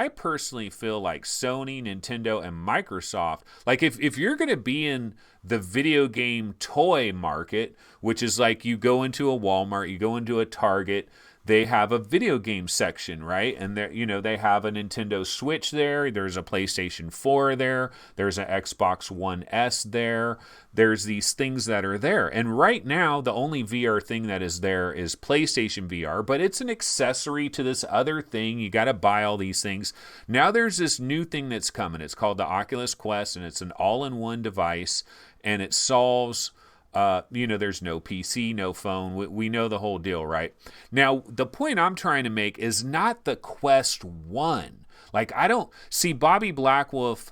personally feel like Sony, Nintendo, and Microsoft, like if you're going to be in the video game toy market, which is like you go into a Walmart, you go into a Target, they have a video game section, right? And they have a Nintendo Switch there. There's a PlayStation 4 there. There's an Xbox One S there. There's these things that are there. And right now, the only VR thing that is there is PlayStation VR, but it's an accessory to this other thing. You got to buy all these things. Now there's this new thing that's coming. It's called the Oculus Quest, and it's an all-in-one device, and it solves there's no PC, no phone. We know the whole deal, right? Now, the point I'm trying to make is not the Quest 1. Like, I don't see Bobby Blackwolf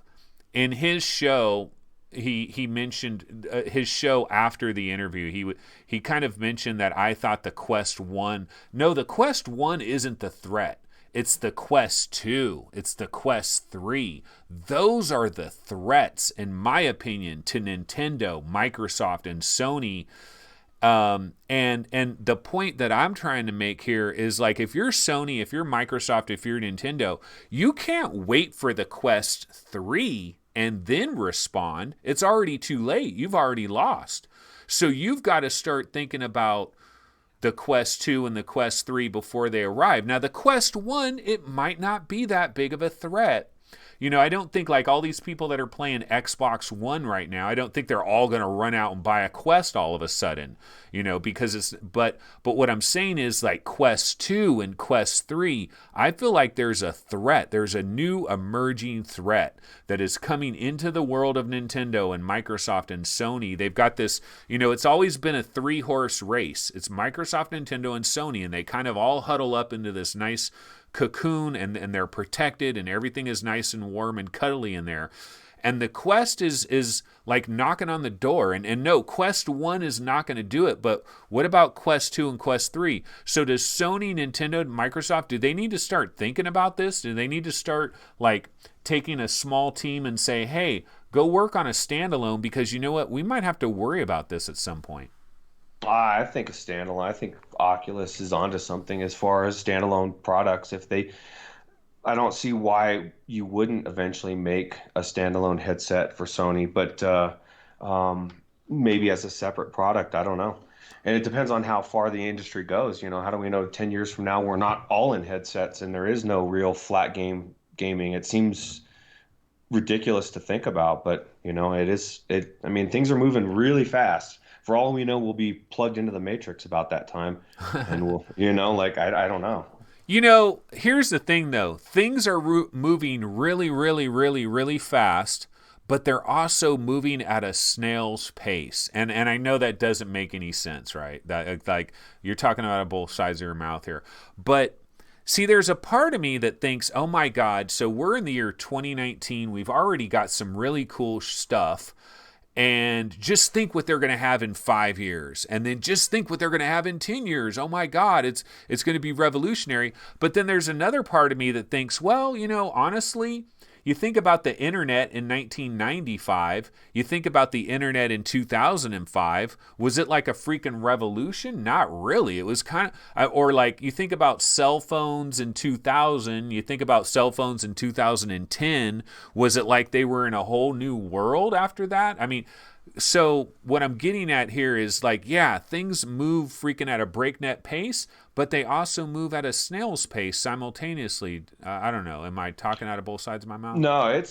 in his show. He mentioned his show after the interview. He kind of mentioned that I thought the Quest 1. No, the Quest 1 isn't the threat. It's the Quest 2. It's the Quest 3. Those are the threats, in my opinion, to Nintendo, Microsoft, and Sony. And the point that I'm trying to make here is like, if you're Sony, if you're Microsoft, if you're Nintendo, you can't wait for the Quest 3 and then respond. It's already too late. You've already lost. So you've got to start thinking about the Quest 2 and the Quest 3 before they arrive. Now, the Quest 1, it might not be that big of a threat. I don't think like all these people that are playing Xbox One right now, I don't think they're all going to run out and buy a Quest all of a sudden, because but what I'm saying is like Quest 2 and Quest 3, I feel like there's a threat. There's a new emerging threat that is coming into the world of Nintendo and Microsoft and Sony. They've got this, it's always been a three-horse race. It's Microsoft, Nintendo, and Sony, and they kind of all huddle up into this nice cocoon, and they're protected, and everything is nice and warm and cuddly in there. And the Quest is like knocking on the door. And no, Quest 1 is not going to do it. But what about Quest 2 and Quest 3? So does Sony, Nintendo, and Microsoft, do they need to start thinking about this? Do they need to start like taking a small team and say, hey, go work on a standalone, because you know what? We might have to worry about this at some point. I think a standalone. I think Oculus is onto something as far as standalone products. I don't see why you wouldn't eventually make a standalone headset for Sony, but maybe as a separate product. I don't know. And it depends on how far the industry goes. How do we know 10 years from now we're not all in headsets and there is no real flat gaming? It seems ridiculous to think about, but I mean, things are moving really fast. For all we know, we'll be plugged into the matrix about that time, and like I don't know. Here's the thing though. Things are moving really, really, really, really fast, but they're also moving at a snail's pace. And I know that doesn't make any sense, right? That like you're talking about both sides of your mouth here. But see, there's a part of me that thinks, oh my God, so we're in the year 2019. We've already got some really cool stuff. And just think what they're going to have in 5 years. And then just think what they're going to have in 10 years. Oh my God, it's going to be revolutionary. But then there's another part of me that thinks, well, honestly, you think about the internet in 1995, you think about the internet in 2005, was it like a freaking revolution? Not really. It was kind of, or like you think about cell phones in 2000, you think about cell phones in 2010, was it like they were in a whole new world after that? I mean, so what I'm getting at here is like, yeah, things move freaking at a breakneck pace, but they also move at a snail's pace simultaneously. I don't know. Am I talking out of both sides of my mouth? No,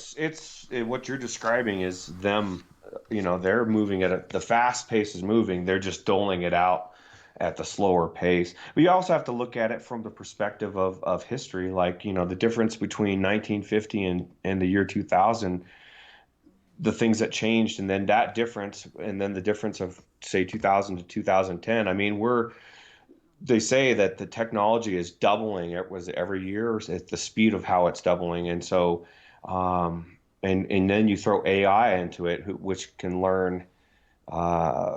what you're describing is them. They're moving the fast pace is moving. They're just doling it out at the slower pace. But you also have to look at it from the perspective of history, like the difference between 1950 and the year 2000, the things that changed, and then that difference, and then the difference of say 2000 to 2010. I mean, they say that the technology is doubling. It was every year at the speed of how it's doubling, and so and then you throw AI into it, which can learn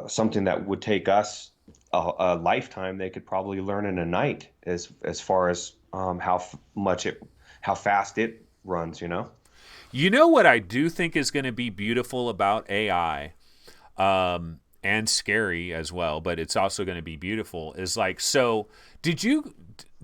something that would take us a lifetime. They could probably learn in a night, as far as how fast it runs. You know what I do think is going to be beautiful about AI, and scary as well, but it's also going to be beautiful, is like, so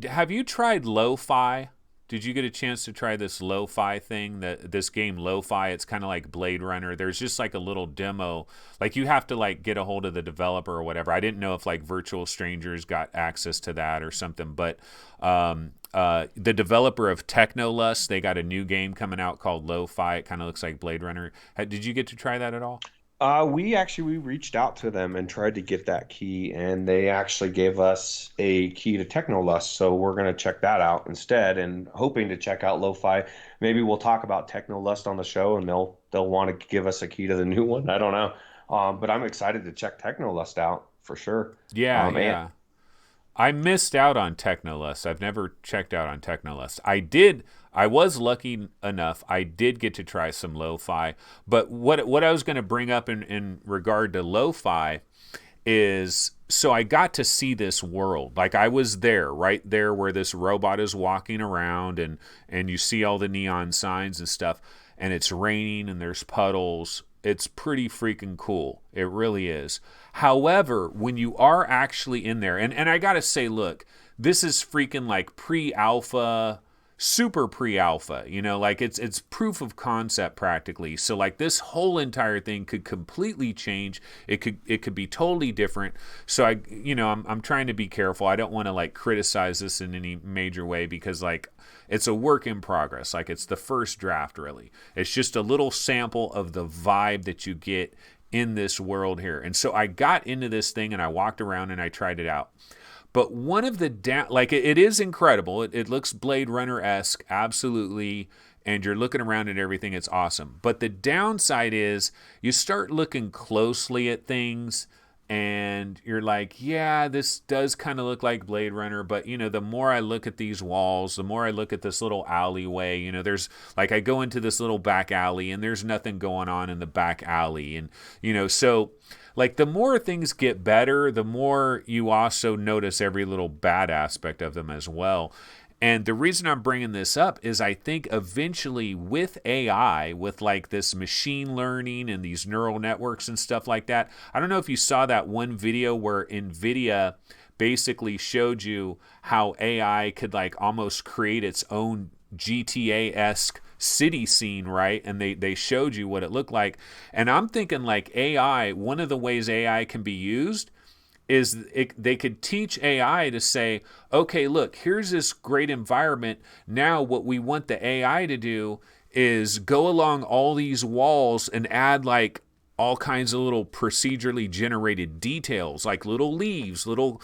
have you tried Lo-Fi? Did you get a chance to try this Lo-Fi thing, this game Lo-Fi? It's kind of like Blade Runner. There's just like a little demo. Like you have to like get a hold of the developer or whatever. I didn't know if like Virtual Strangers got access to that or something, but the developer of Technolust, they got a new game coming out called Lo-Fi. It kind of looks like Blade Runner. Did you get to try that at all? We reached out to them and tried to get that key, and they actually gave us a key to Technolust. So we're going to check that out instead, and hoping to check out Lo-Fi. Maybe we'll talk about Technolust on the show, and they'll want to give us a key to the new one. I don't know, but I'm excited to check Technolust out for sure. Yeah, And yeah. I missed out on Technolust. I've never checked out on Technolust. I did. I was lucky enough. I did get to try some lo-fi. But what I was going to bring up in regard to lo-fi is, so I got to see this world. Like I was there, right there where this robot is walking around, and you see all the neon signs and stuff, and it's raining and there's puddles. It's pretty freaking cool. It really is. However, when you are actually in there, and I gotta say, look, this is freaking like pre-alpha, super pre-alpha, like it's proof of concept practically. So like this whole entire thing could completely change. It could be totally different. So I'm trying to be careful. I don't want to like criticize this in any major way, because like it's a work in progress. Like it's the first draft, really. It's just a little sample of the vibe that you get in this world here. And so I got into this thing and I walked around and I tried it out. But one of the it is incredible. It looks Blade Runner-esque, absolutely. And you're looking around at everything. It's awesome. But the downside is you start looking closely at things, and you're like, yeah, this does kind of look like Blade Runner. But, the more I look at these walls, the more I look at this little alleyway, there's like, I go into this little back alley and there's nothing going on in the back alley. And, so like the more things get better, the more you also notice every little bad aspect of them as well. And the reason I'm bringing this up is I think eventually with AI, with like this machine learning and these neural networks and stuff like that, I don't know if you saw that one video where NVIDIA basically showed you how AI could like almost create its own GTA-esque city scene, right? And they showed you what it looked like. And I'm thinking like AI, one of the ways AI can be used is they could teach AI to say, okay, look, here's this great environment. Now what we want the AI to do is go along all these walls and add like all kinds of little procedurally generated details, like little leaves, little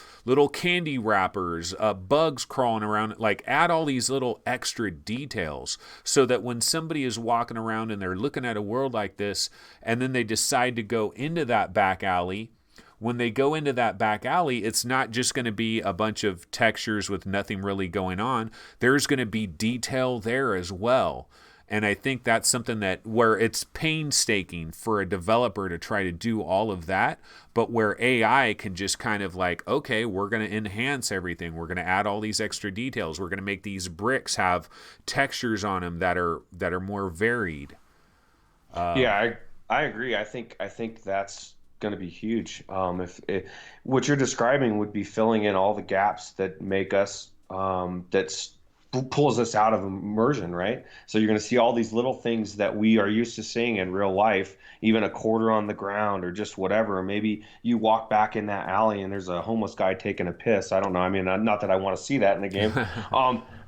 candy wrappers, bugs crawling around. Like add all these little extra details so that when somebody is walking around and they're looking at a world like this, and then they decide to go into that back alley. When they go into that back alley, it's not just going to be a bunch of textures with nothing really going on. There's going to be detail there as well. And I think that's something that where it's painstaking for a developer to try to do all of that, but where AI can just kind of like, okay, we're going to enhance everything. We're going to add all these extra details. We're going to make these bricks have textures on them that are more varied. Yeah, I agree. I think that's going to be huge. What you're describing would be filling in all the gaps that make us that's pulls us out of immersion, right? So you're going to see all these little things that we are used to seeing in real life, even a quarter on the ground or just whatever. Or maybe you walk back in that alley and there's a homeless guy taking a piss. I don't know. I mean, not that I want to see that in the game,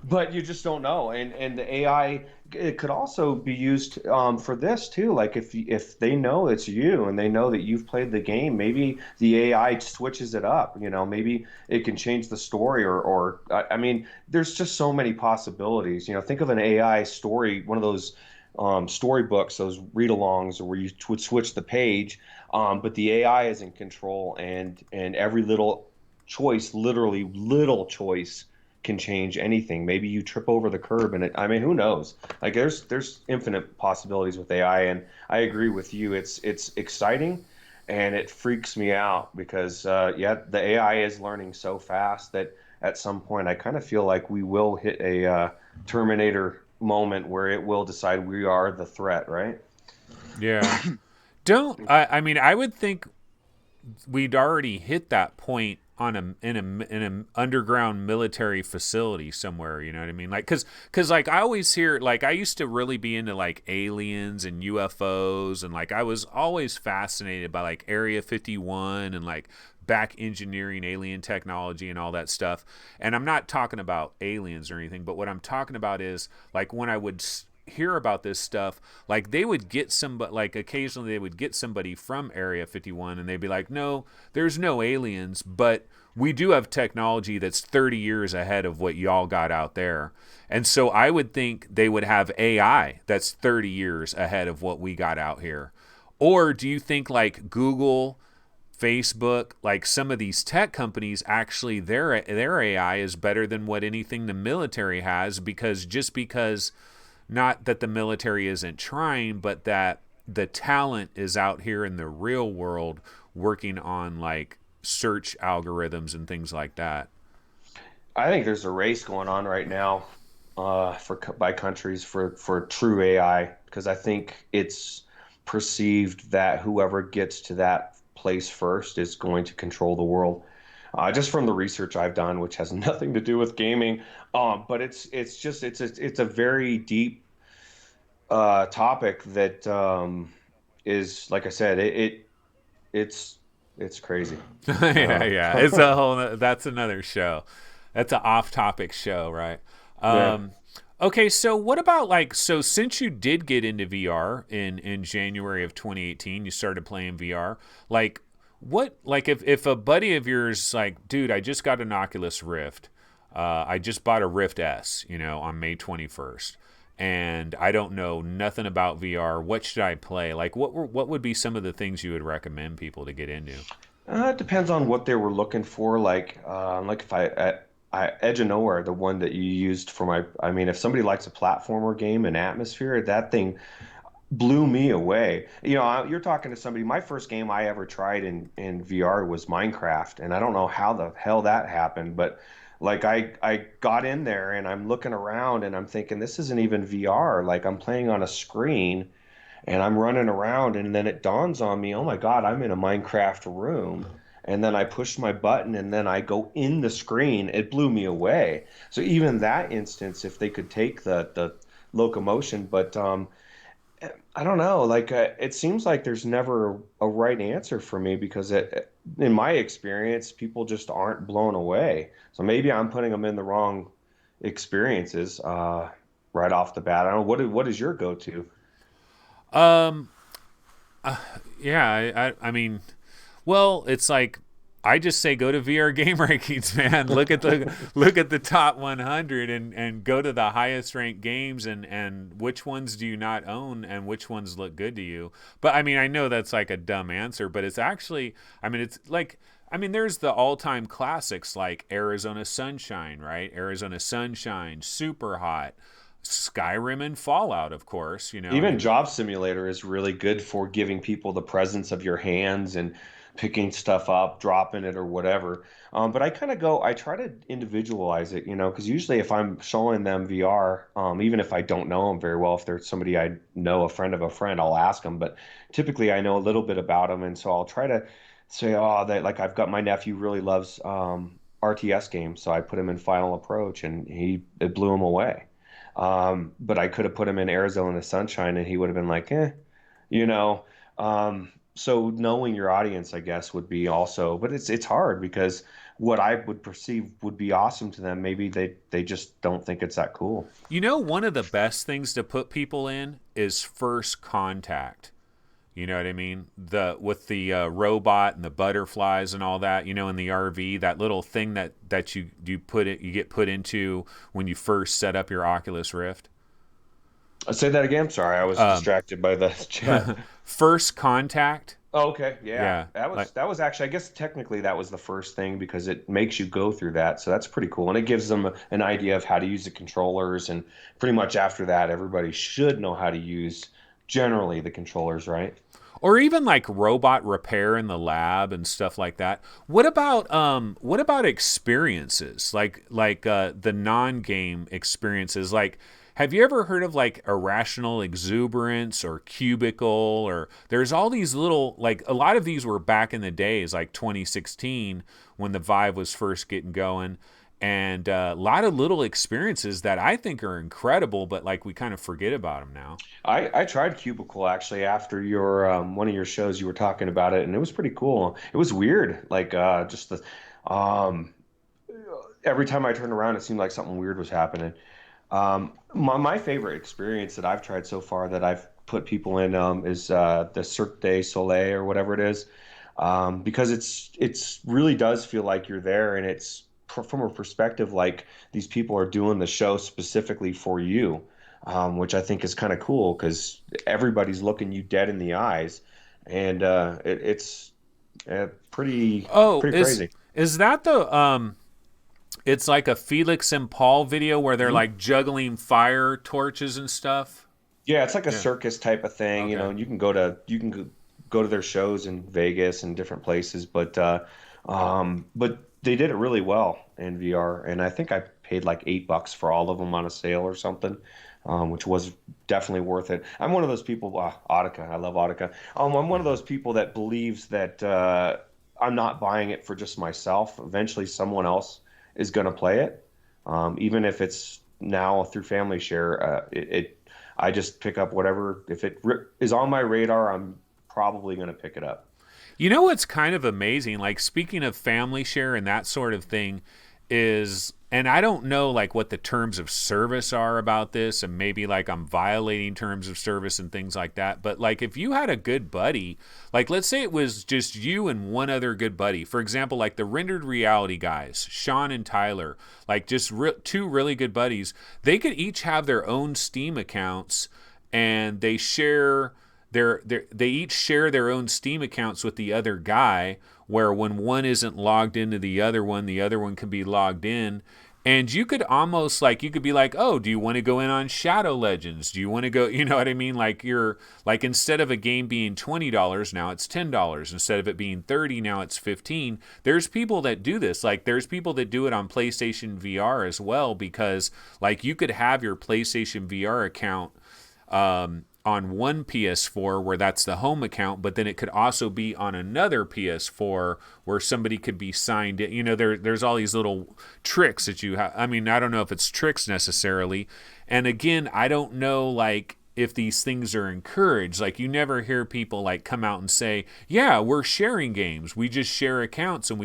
but you just don't know. And the AI, it could also be used for this too. Like if they know it's you and they know that you've played the game, maybe the AI switches it up. You know, maybe it can change the story or I mean, there's just so many possibilities. You know, think of an AI story, one of those storybooks, those read-alongs where you would switch the page, but the AI is in control, and every little choice, literally little choice, can change anything. Maybe you trip over the curb, and I mean, who knows? Like there's infinite possibilities with AI, and I agree with you. It's exciting, and it freaks me out because yeah, the AI is learning so fast that at some point I kind of feel like we will hit a Terminator moment where it will decide we are the threat, right? Yeah. Don't I mean I would think we'd already hit that point on an underground military facility somewhere, you know what I mean? Like cuz like I always hear, like I used to really be into like aliens and UFOs, and like I was always fascinated by like Area 51 and like back engineering alien technology and all that stuff. And I'm not talking about aliens or anything, but what I'm talking about is like when I would hear about this stuff, like they would get somebody, like occasionally they would get somebody from Area 51 and they'd be like, no, there's no aliens, but we do have technology that's 30 years ahead of what y'all got out there. And so I would think they would have AI that's 30 years ahead of what we got out here. Or do you think like Google, Facebook, like some of these tech companies, actually their AI is better than what anything the military has, because not that the military isn't trying, but that the talent is out here in the real world working on like search algorithms and things like that. I think there's a race going on right now for by countries for true AI, because I think it's perceived that whoever gets to that place first is going to control the world. Just from the research I've done, which has nothing to do with gaming, but it's a very deep topic that is, like I said, it's it's crazy. Yeah, Uh, yeah. It's a whole. That's another show. That's an off-topic show, right? yeah. Okay, so what about like, so since you did get into VR in January of 2018, you started playing VR. Like, what, like if a buddy of yours like, dude, I just got an Oculus Rift. I just bought a Rift S, on May 21st. And I don't know nothing about VR. What should I play? Like, what would be some of the things you would recommend people to get into? It depends on what they were looking for. Like if Edge of Nowhere, the one that you used for I mean, if somebody likes a platformer game and atmosphere, that thing blew me away. You know, you're talking to somebody. My first game I ever tried in VR was Minecraft, and I don't know how the hell that happened, but like I got in there and I'm looking around and I'm thinking this isn't even VR. Like I'm playing on a screen and I'm running around, and then it dawns on me, oh my God, I'm in a Minecraft room. And then I push my button and then I go in the screen. It blew me away. So even that instance, if they could take the locomotion, but I don't know. Like it seems like there's never a right answer for me because in my experience, people just aren't blown away. So maybe I'm putting them in the wrong experiences. right off the bat. I don't know what is your go-to? Um, yeah, I mean, well, it's like I just say go to VR game rankings, man. Look at the top 100 and go to the highest ranked games and which ones do you not own and which ones look good to you. But I mean, I know that's like a dumb answer, but it's actually, I mean, it's like, I mean, there's the all-time classics like Arizona Sunshine, right? Arizona Sunshine, Super Hot, Skyrim and Fallout, of course. You know, I Even mean, Job Simulator is really good for giving people the presence of your hands and picking stuff up, dropping it, or whatever. But I try to individualize it, because usually if I'm showing them VR, even if I don't know them very well, if they're somebody I know, a friend of a friend, I'll ask them. But typically I know a little bit about them, and so I'll try to say, oh, that like I've got my nephew really loves RTS games, so I put him in Final Approach, and it blew him away. But I could have put him in Arizona Sunshine and he would have been like, you know. So knowing your audience, I guess, would be also, but it's hard because what I would perceive would be awesome to them, maybe they just don't think it's that cool. you know, one of the best things to put people in is first contact. You know what I mean? The with the robot and the butterflies and all that. You know, in the RV, that little thing that you get put into when you first set up your Oculus Rift. I'll say that again. Sorry, I was Um, distracted by the chat. First contact. Oh, okay, yeah, Yeah, like that was actually, I guess technically that was the first thing because it makes you go through that, so that's pretty cool, and it gives them an idea of how to use the controllers, and pretty much after that, everybody should know how to use generally the controllers, right? or even like robot repair in the lab and stuff like that. What about experiences the non-game experiences? Like, have you ever heard of like irrational exuberance or cubicle, or there's all these little, like, a lot of these were back in the days like 2016 when the Vive was first getting going, and a lot of little experiences that I think are incredible, but like we kind of forget about them now. I tried Cubicle actually after your one of your shows. You were talking about it, and it was pretty cool. It was weird, like just the um, every time I turned around, it seemed like something weird was happening. My favorite experience that I've tried so far that I've put people in is the Cirque du Soleil or whatever it is, because it's really does feel like you're there, and it's from a perspective like these people are doing the show specifically for you, which I think is kind of cool because everybody's looking you dead in the eyes, and it's Oh, pretty crazy. is that the it's like a Felix and Paul video where they're Mhm. like juggling fire torches and stuff. Yeah, it's like a Yeah. circus type of thing, Okay. and you can go to their shows in Vegas and different places, but they did it really well in VR, and I think I paid like $8 for all of them on a sale or something, which was definitely worth it. I'm one of those people, Audica, I love Audica. I'm one of those people that believes that I'm not buying it for just myself. Eventually, someone else is going to play it, even if it's now through family share. I just pick up whatever. If is on my radar, I'm probably going to pick it up. You know what's kind of amazing? Like, speaking of family share and that sort of thing, is, and I don't know like what the terms of service are about this, and maybe like I'm violating terms of service and things like that. But like, if you had a good buddy, like let's say it was just you and one other good buddy, for example, like the rendered reality guys, Sean and Tyler, like just two really good buddies, they could each have their own Steam accounts, and they each share their own Steam accounts with the other guy, where when one isn't logged into the other one can be logged in. And you could almost like, you could be like, oh, do you want to go in on Shadow Legends? Do you want to go, you know what I mean? Like, you're like, instead of a game being $20, now it's $10. Instead of it being 30, now it's 15. There's people that do this. Like, there's people that do it on PlayStation VR as well, because like you could have your PlayStation VR account on one PS4 where that's the home account, but then it could also be on another PS4 where somebody could be signed in. You know, there's all these little tricks that you have. I mean, I don't know if it's tricks necessarily. And again, I don't know like if these things are encouraged. Like, you never hear people like come out and say, yeah, we're sharing games. We just share accounts, and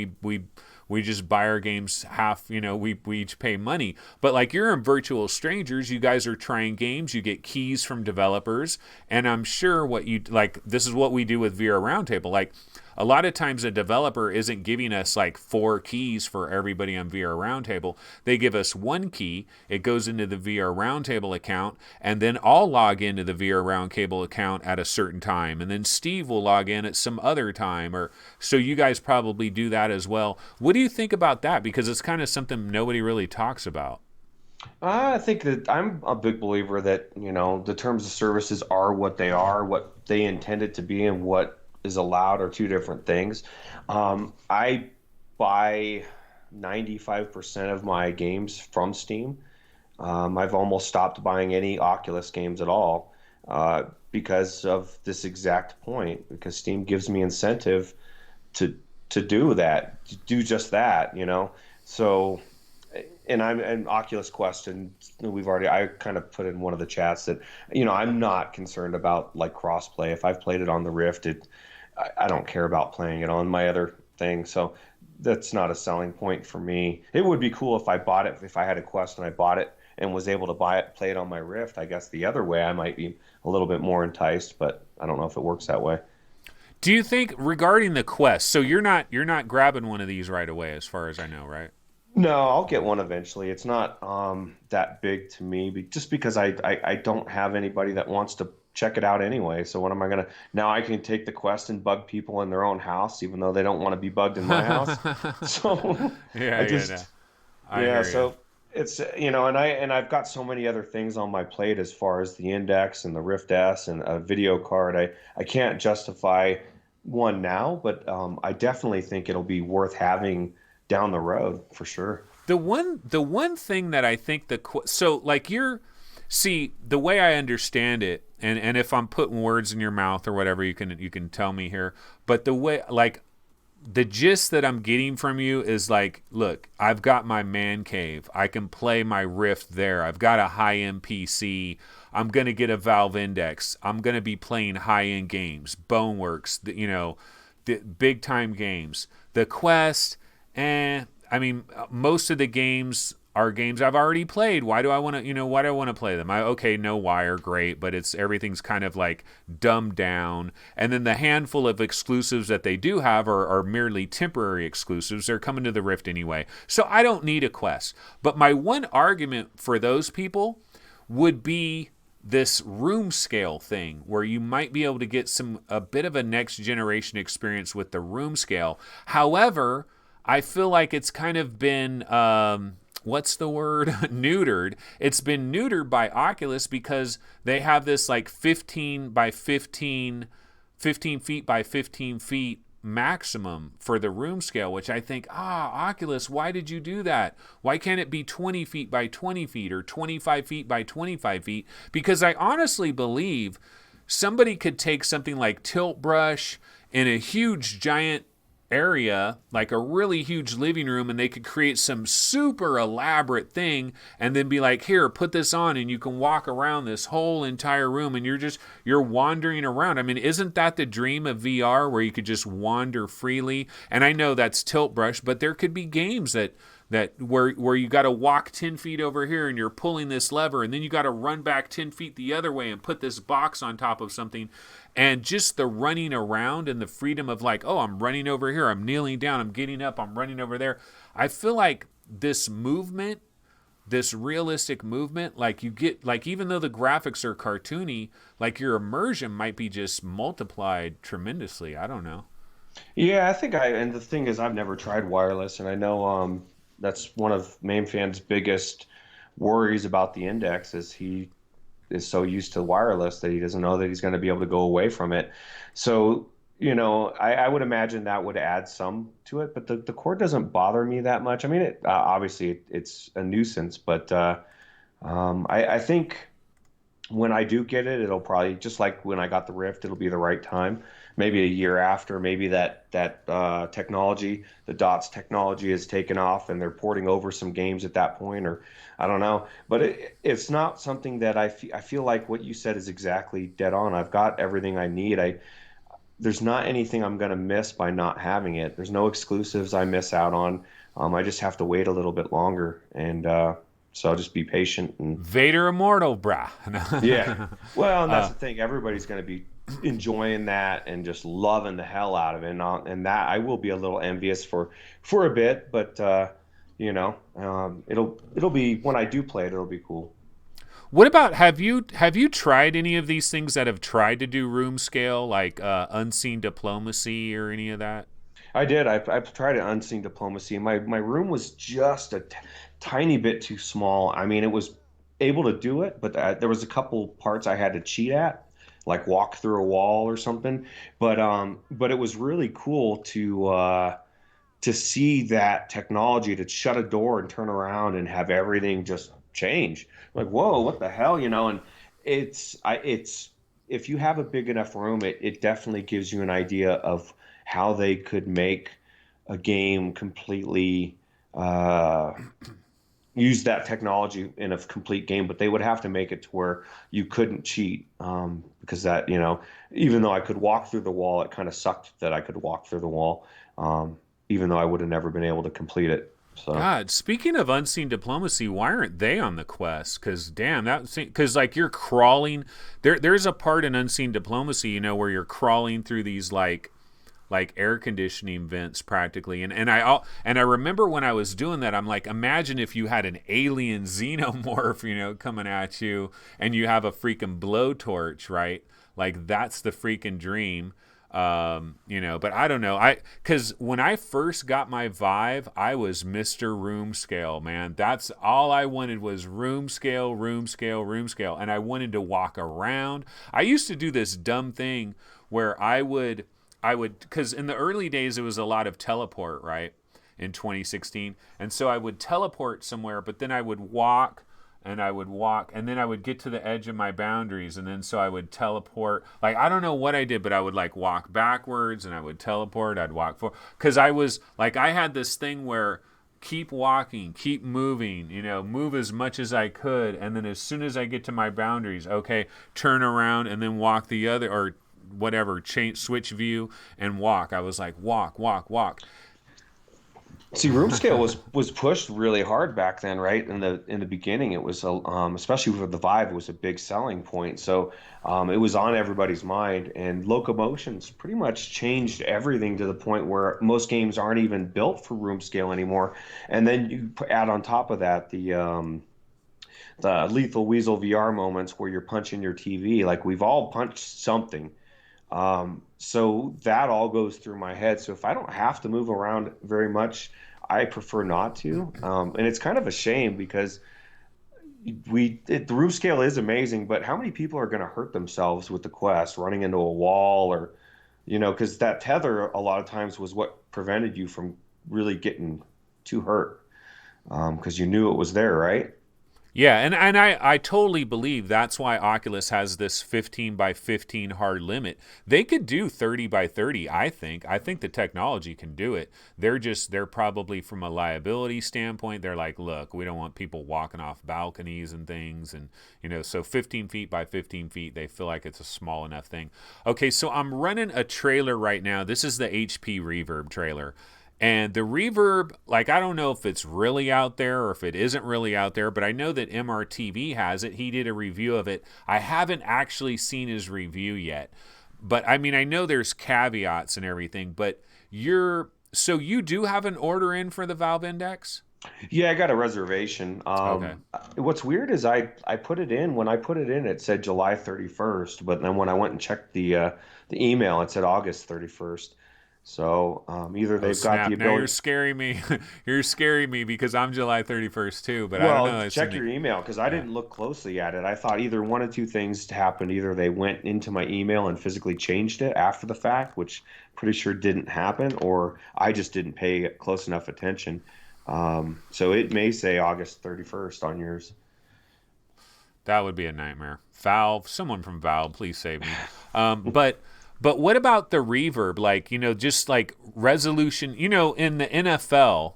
we just buy our games half, we each pay money. But like you're in Virtual Strangers, you guys are trying games, you get keys from developers, and I'm sure what you like, this is what we do with VR Roundtable. Like a lot of times a developer isn't giving us like 4 keys for everybody on VR Roundtable. They give us 1 key. It goes into the VR Roundtable account, and then I'll log into the VR Roundtable account at a certain time, and then Steve will log in at some other time. Or so you guys probably do that as well. What do you think about that? Because it's kind of something nobody really talks about. I think that I'm a big believer that, the terms of services are what they are, what they intended to be, and what is allowed are two different things. I buy 95% of my games from Steam. I've almost stopped buying any Oculus games at all because of this exact point, because Steam gives me incentive to do that, to do just that, So, and I'm an Oculus Quest, and I kind of put in one of the chats that, I'm not concerned about like crossplay. If I've played it on the Rift, I don't care about playing it on my other thing. So that's not a selling point for me. It would be cool if I bought it, if I had a Quest and I bought it and was able to play it on my Rift. I guess the other way I might be a little bit more enticed, but I don't know if it works that way. Do you think regarding the Quest, so you're not grabbing one of these right away as far as I know, right? No, I'll get one eventually. It's not that big to me, just because I don't have anybody that wants to check it out anyway. So what am I gonna? Now I can take the Quest and bug people in their own house, even though they don't want to be bugged in my house. So Yeah, I yeah, no. just I yeah. hear you. So it's and I've got so many other things on my plate as far as the Index and the Rift S and a video card. I can't justify one now, but I definitely think it'll be worth having down the road for sure. The one thing that I think so like see the way I understand it, and if I'm putting words in your mouth or whatever, you can tell me here. But the way, like, the gist that I'm getting from you is like, look, I've got my man cave. I can play my Rift there. I've got a high-end PC. I'm going to get a Valve Index. I'm going to be playing high-end games, Boneworks, the big-time games. The Quest, I mean, most of the games are games I've already played. Why do I want to play them? Okay, no wire, great, but everything's kind of like dumbed down. And then the handful of exclusives that they do have are merely temporary exclusives. They're coming to the Rift anyway. So I don't need a Quest. But my one argument for those people would be this room scale thing, where you might be able to get a bit of a next generation experience with the room scale. However, I feel like it's kind of been what's the word? Neutered. It's been neutered by Oculus because they have this like 15 feet by 15 feet maximum for the room scale, which I think, Oculus, why did you do that? Why can't it be 20 feet by 20 feet or 25 feet by 25 feet? Because I honestly believe somebody could take something like Tilt Brush in a huge giant area, like a really huge living room, and they could create some super elaborate thing and then be like, here, put this on, and you can walk around this whole entire room, and you're wandering around. I mean, isn't that the dream of VR, where you could just wander freely? And I know that's Tilt Brush, but there could be games that where you got to walk 10 feet over here and you're pulling this lever, and then you got to run back 10 feet the other way and put this box on top of something. And just the running around and the freedom of like, I'm running over here, I'm kneeling down, I'm getting up, I'm running over there. I feel like this movement, this realistic movement, like you get, like, even though the graphics are cartoony, like your immersion might be just multiplied tremendously. I don't know. Yeah, and the thing is, I've never tried wireless, and I know that's one of Mainfan's biggest worries about the Index, is he is so used to wireless that he doesn't know that he's going to be able to go away from it. So, I would imagine that would add some to it, but the cord doesn't bother me that much. I mean, obviously it's a nuisance, but I think when I do get it, it'll probably, just like when I got the Rift, it'll be the right time. Maybe a year after, maybe that technology, the DOTS technology, has taken off and they're porting over some games at that point, or I don't know. But it's not something that I feel like what you said is exactly dead on. I've got everything I need. there's not anything I'm going to miss by not having it. There's no exclusives I miss out on. I just have to wait a little bit longer, and so I'll just be patient. And Vader Immortal, brah. yeah, well, and that's uh, the thing. Everybody's going to be enjoying that and just loving the hell out of it. And that I will be a little envious for a bit, but it'll be when I do play it, it'll be cool. what about have you tried any of these things that have tried to do room scale, like Unseen Diplomacy or any of that? I did. I've tried an unseen diplomacy. My room was just a tiny bit too small. I mean, it was able to do it, but there was a couple parts I had to cheat at, like walk through a wall or something. But it was really cool to see that technology to shut a door and turn around and have everything just change. Like, whoa, what the hell, you know? And it's if you have a big enough room, it definitely gives you an idea of how they could make a game completely uh, use that technology in a complete game, but they would have to make it to where you couldn't cheat, because that, even though I could walk through the wall, it kind of sucked that I could walk through the wall, even though I would have never been able to complete it. So God, speaking of Unseen Diplomacy, why aren't they on the Quest? Because damn, because like you're crawling. There's a part in Unseen Diplomacy, where you're crawling through these like air conditioning vents practically, and I remember when I was doing that, I'm like, imagine if you had an alien xenomorph, coming at you, and you have a freaking blowtorch, right? Like that's the freaking dream. But I don't know. Because when I first got my Vive, I was Mr. Room Scale, man. That's all I wanted was room scale, room scale, room scale. And I wanted to walk around. I used to do this dumb thing where because in the early days, it was a lot of teleport, right? In 2016. And so I would teleport somewhere, but then I would walk and I would walk, and then I would get to the edge of my boundaries, and then so I would teleport. Like, I don't know what I did, but I would like walk backwards, and I would teleport. I'd walk forward, because I was like, I had this thing where keep walking, keep moving, move as much as I could, and then as soon as I get to my boundaries, okay, turn around and then walk the other, or whatever, change, switch view and walk. I was like, walk, walk, walk. see, room scale was pushed really hard back then, right? In the beginning, it was especially for the Vive, it was a big selling point. So it was on everybody's mind, and locomotion's pretty much changed everything to the point where most games aren't even built for room scale anymore. And then you add on top of that the Lethal Weasel VR moments where you're punching your TV. Like, we've all punched something. So that all goes through my head. So if I don't have to move around very much, I prefer not to. And it's kind of a shame because the roof scale is amazing, but how many people are going to hurt themselves with the Quest running into a wall, or, because that tether a lot of times was what prevented you from really getting too hurt, because you knew it was there, right? Yeah, and I totally believe that's why Oculus has this 15 by 15 hard limit. They could do 30 by 30, I think. I think the technology can do it. They're probably, from a liability standpoint, they're like, look, we don't want people walking off balconies and things. And, so 15 feet by 15 feet, they feel like it's a small enough thing. Okay, so I'm running a trailer right now. This is the HP Reverb trailer. And the reverb, like, I don't know if it's really out there or if it isn't really out there, but I know that MRTV has it. He did a review of it. I haven't actually seen his review yet. But, I mean, I know there's caveats and everything, but so you do have an order in for the Valve Index? Yeah, I got a reservation. Okay. What's weird is I put it in. When I put it in, it said July 31st, but then when I went and checked the email, it said August 31st. So either Oh, they've got snap. the Now you're ability. scaring me. You're scaring me because I'm July 31st too, but I don't Well, know. It's in check the. your email because I Yeah. didn't look closely at it. I thought either one of two things happened. Either they went into my email and physically changed it after the fact, which pretty sure didn't happen, or I just didn't pay close enough attention. So it may say August 31st on yours. That would be a nightmare. Valve, someone from Valve, please save me. But what about the reverb? Like, just like resolution. In the NFL,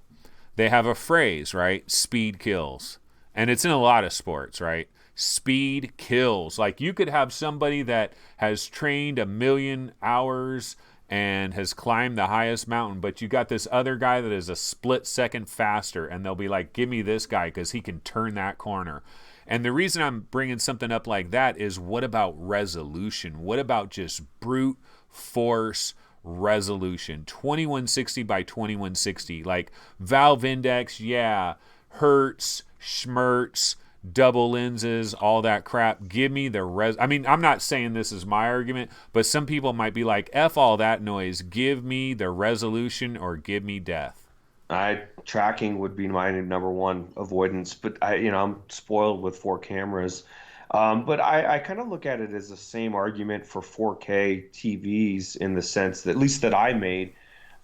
they have a phrase, right? Speed kills, and it's in a lot of sports, right? Speed kills. Like, you could have somebody that has trained 1,000,000 hours and has climbed the highest mountain, but you got this other guy that is a split second faster, and they'll be like, give me this guy because he can turn that corner. And the reason I'm bringing something up like that is, what about resolution? What about just brute force resolution? 2160 by 2160. Like, valve index, yeah. Hertz, schmertz, double lenses, all that crap. Give me the I mean, I'm not saying this is my argument, but some people might be like, F all that noise. Give me the resolution or give me death. Tracking would be my number one avoidance, but I'm spoiled with 4 cameras. But I kind of look at it as the same argument for 4K TVs, in the sense that, at least that I made.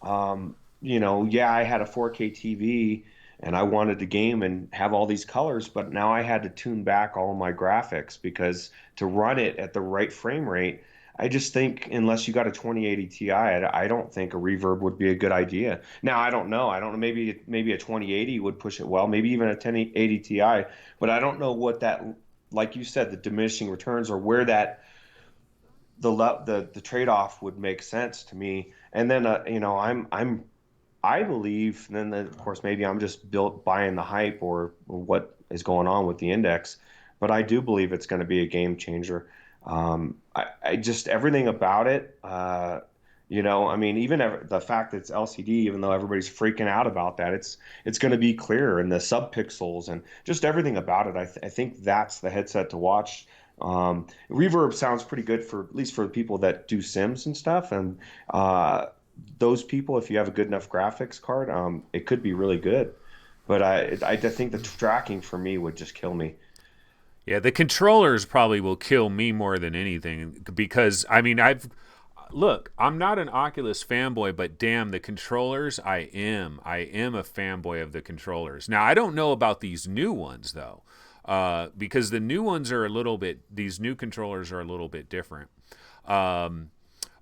Yeah, I had a 4K TV and I wanted to game and have all these colors, but now I had to tune back all of my graphics, because to run it at the right frame rate, I just think, unless you got a 2080 Ti, I don't think a reverb would be a good idea. Now, I don't know. Maybe a 2080 would push it well, maybe even a 1080 Ti, but I don't know what that, like you said, the diminishing returns, or where that the trade-off would make sense to me. And then I believe, and then of course maybe I'm just built buying the hype, or what is going on with the index, but I do believe it's going to be a game changer. I just, everything about it, I mean, even the fact that it's LCD, even though everybody's freaking out about that, it's going to be clearer, and the subpixels and just everything about it. I think that's the headset to watch. Reverb sounds pretty good, for at least for the people that do sims and stuff, and those people, if you have a good enough graphics card, it could be really good. But I think the tracking for me would just kill me. Yeah, the controllers probably will kill me more than anything, because, I mean, I'm not an Oculus fanboy, but damn, the controllers, I am a fanboy of the controllers. Now, I don't know about these new ones, though, because the new ones are these new controllers are a little bit different.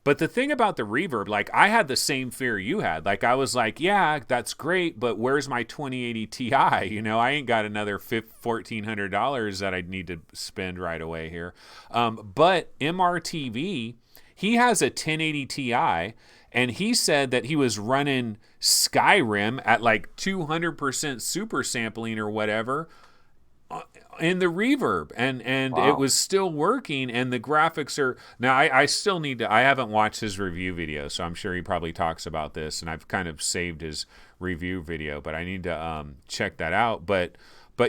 But the thing about the reverb, like, I had the same fear you had. Like, I was like, yeah, that's great, but where's my 2080 Ti? I ain't got another $1,400 that I need to spend right away here. But MRTV, he has a 1080 Ti, and he said that he was running Skyrim at like 200% super sampling or whatever in the reverb, and wow. It was still working, and the graphics are now. I still need to. I haven't watched his review video, so I'm sure he probably talks about this, and I've kind of saved his review video, but I need to check that out. But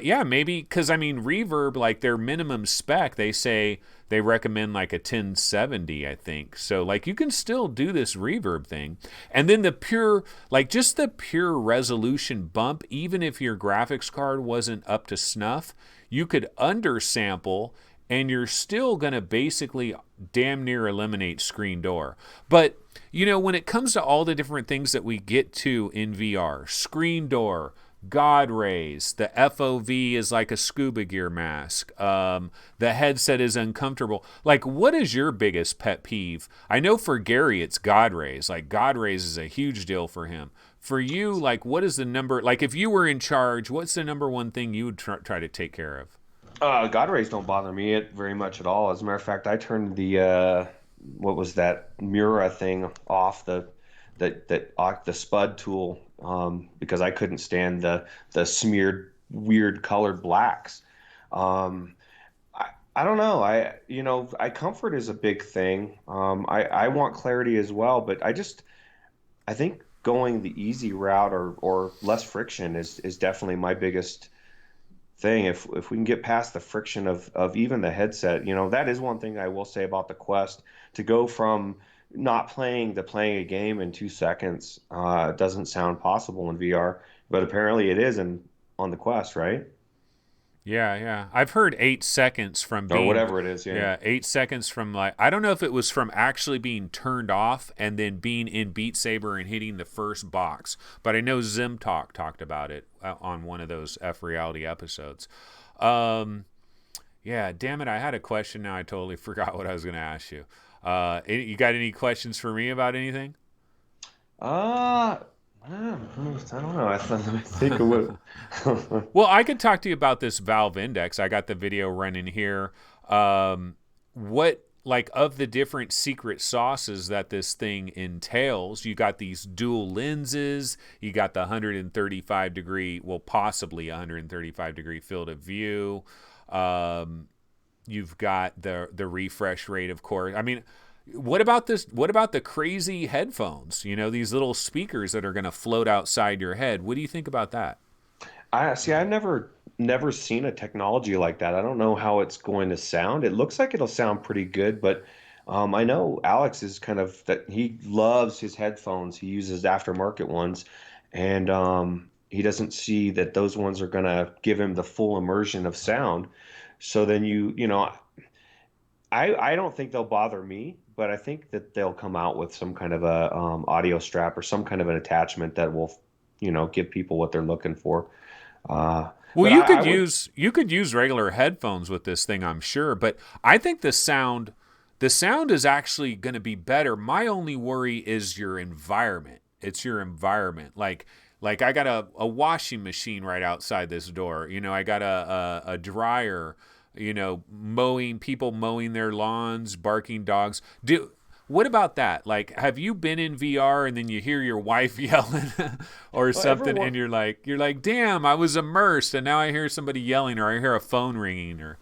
yeah, maybe, because, I mean, reverb, like, their minimum spec, they say they recommend like a 1070, I think. So, like, you can still do this reverb thing. And then just the pure resolution bump, even if your graphics card wasn't up to snuff, you could undersample, and you're still going to basically damn near eliminate screen door. But, when it comes to all the different things that we get to in VR, screen door, God rays, the FOV is like a scuba gear mask, the headset is uncomfortable. Like, what is your biggest pet peeve? I know for Gary it's God rays. Like, God rays is a huge deal for him. For you, like, what is the number, like, if you were in charge, what's the number one thing you would try to take care of? God rays don't bother me very much at all. As a matter of fact, I turned the what was that Mura thing off, the spud tool, because I couldn't stand the smeared, weird colored blacks. I don't know. Comfort is a big thing. I want clarity as well, but I think going the easy route, or less friction, is definitely my biggest thing. If we can get past the friction of even the headset, that is one thing I will say about the Quest. To go from not playing to playing a game in 2 seconds doesn't sound possible in VR, but apparently it is on the Quest, right? Yeah. I've heard 8 seconds from being, or whatever it is. Yeah. 8 seconds from, like, I don't know if it was from actually being turned off and then being in Beat Saber and hitting the first box, but I know Zim talked about it on one of those F Reality episodes. Yeah, damn it, I had a question, now I totally forgot what I was going to ask you. You got any questions for me about anything? I don't know. Let me think of what. Well, I could talk to you about this Valve Index. I got the video running here. What, like, of the different secret sauces that this thing entails, you got these dual lenses, you got the 135 degree, well, possibly 135 degree field of view. You've got the refresh rate, of course. I mean, what about this? What about the crazy headphones? You know, these little speakers that are going to float outside your head. What do you think about that? I see. I've never seen a technology like that. I don't know how it's going to sound. It looks like it'll sound pretty good, but I know Alex is kind of that he loves his headphones. He uses aftermarket ones, and he doesn't see that those ones are going to give him the full immersion of sound. So then I don't think they'll bother me, but I think that they'll come out with some kind of a audio strap or some kind of an attachment that will, give people what they're looking for. Well, But I would. you could use regular headphones with this thing, I'm sure, but I think the sound is actually going to be better. My only worry is your environment. It's your environment. Like I got a washing machine right outside this door. You know, I got a dryer, people mowing their lawns, barking dogs. What about that? Like, have you been in VR and then you hear your wife yelling or Well, something, everyone and you're like, damn, I was immersed, and now I hear somebody yelling, or I hear a phone ringing, or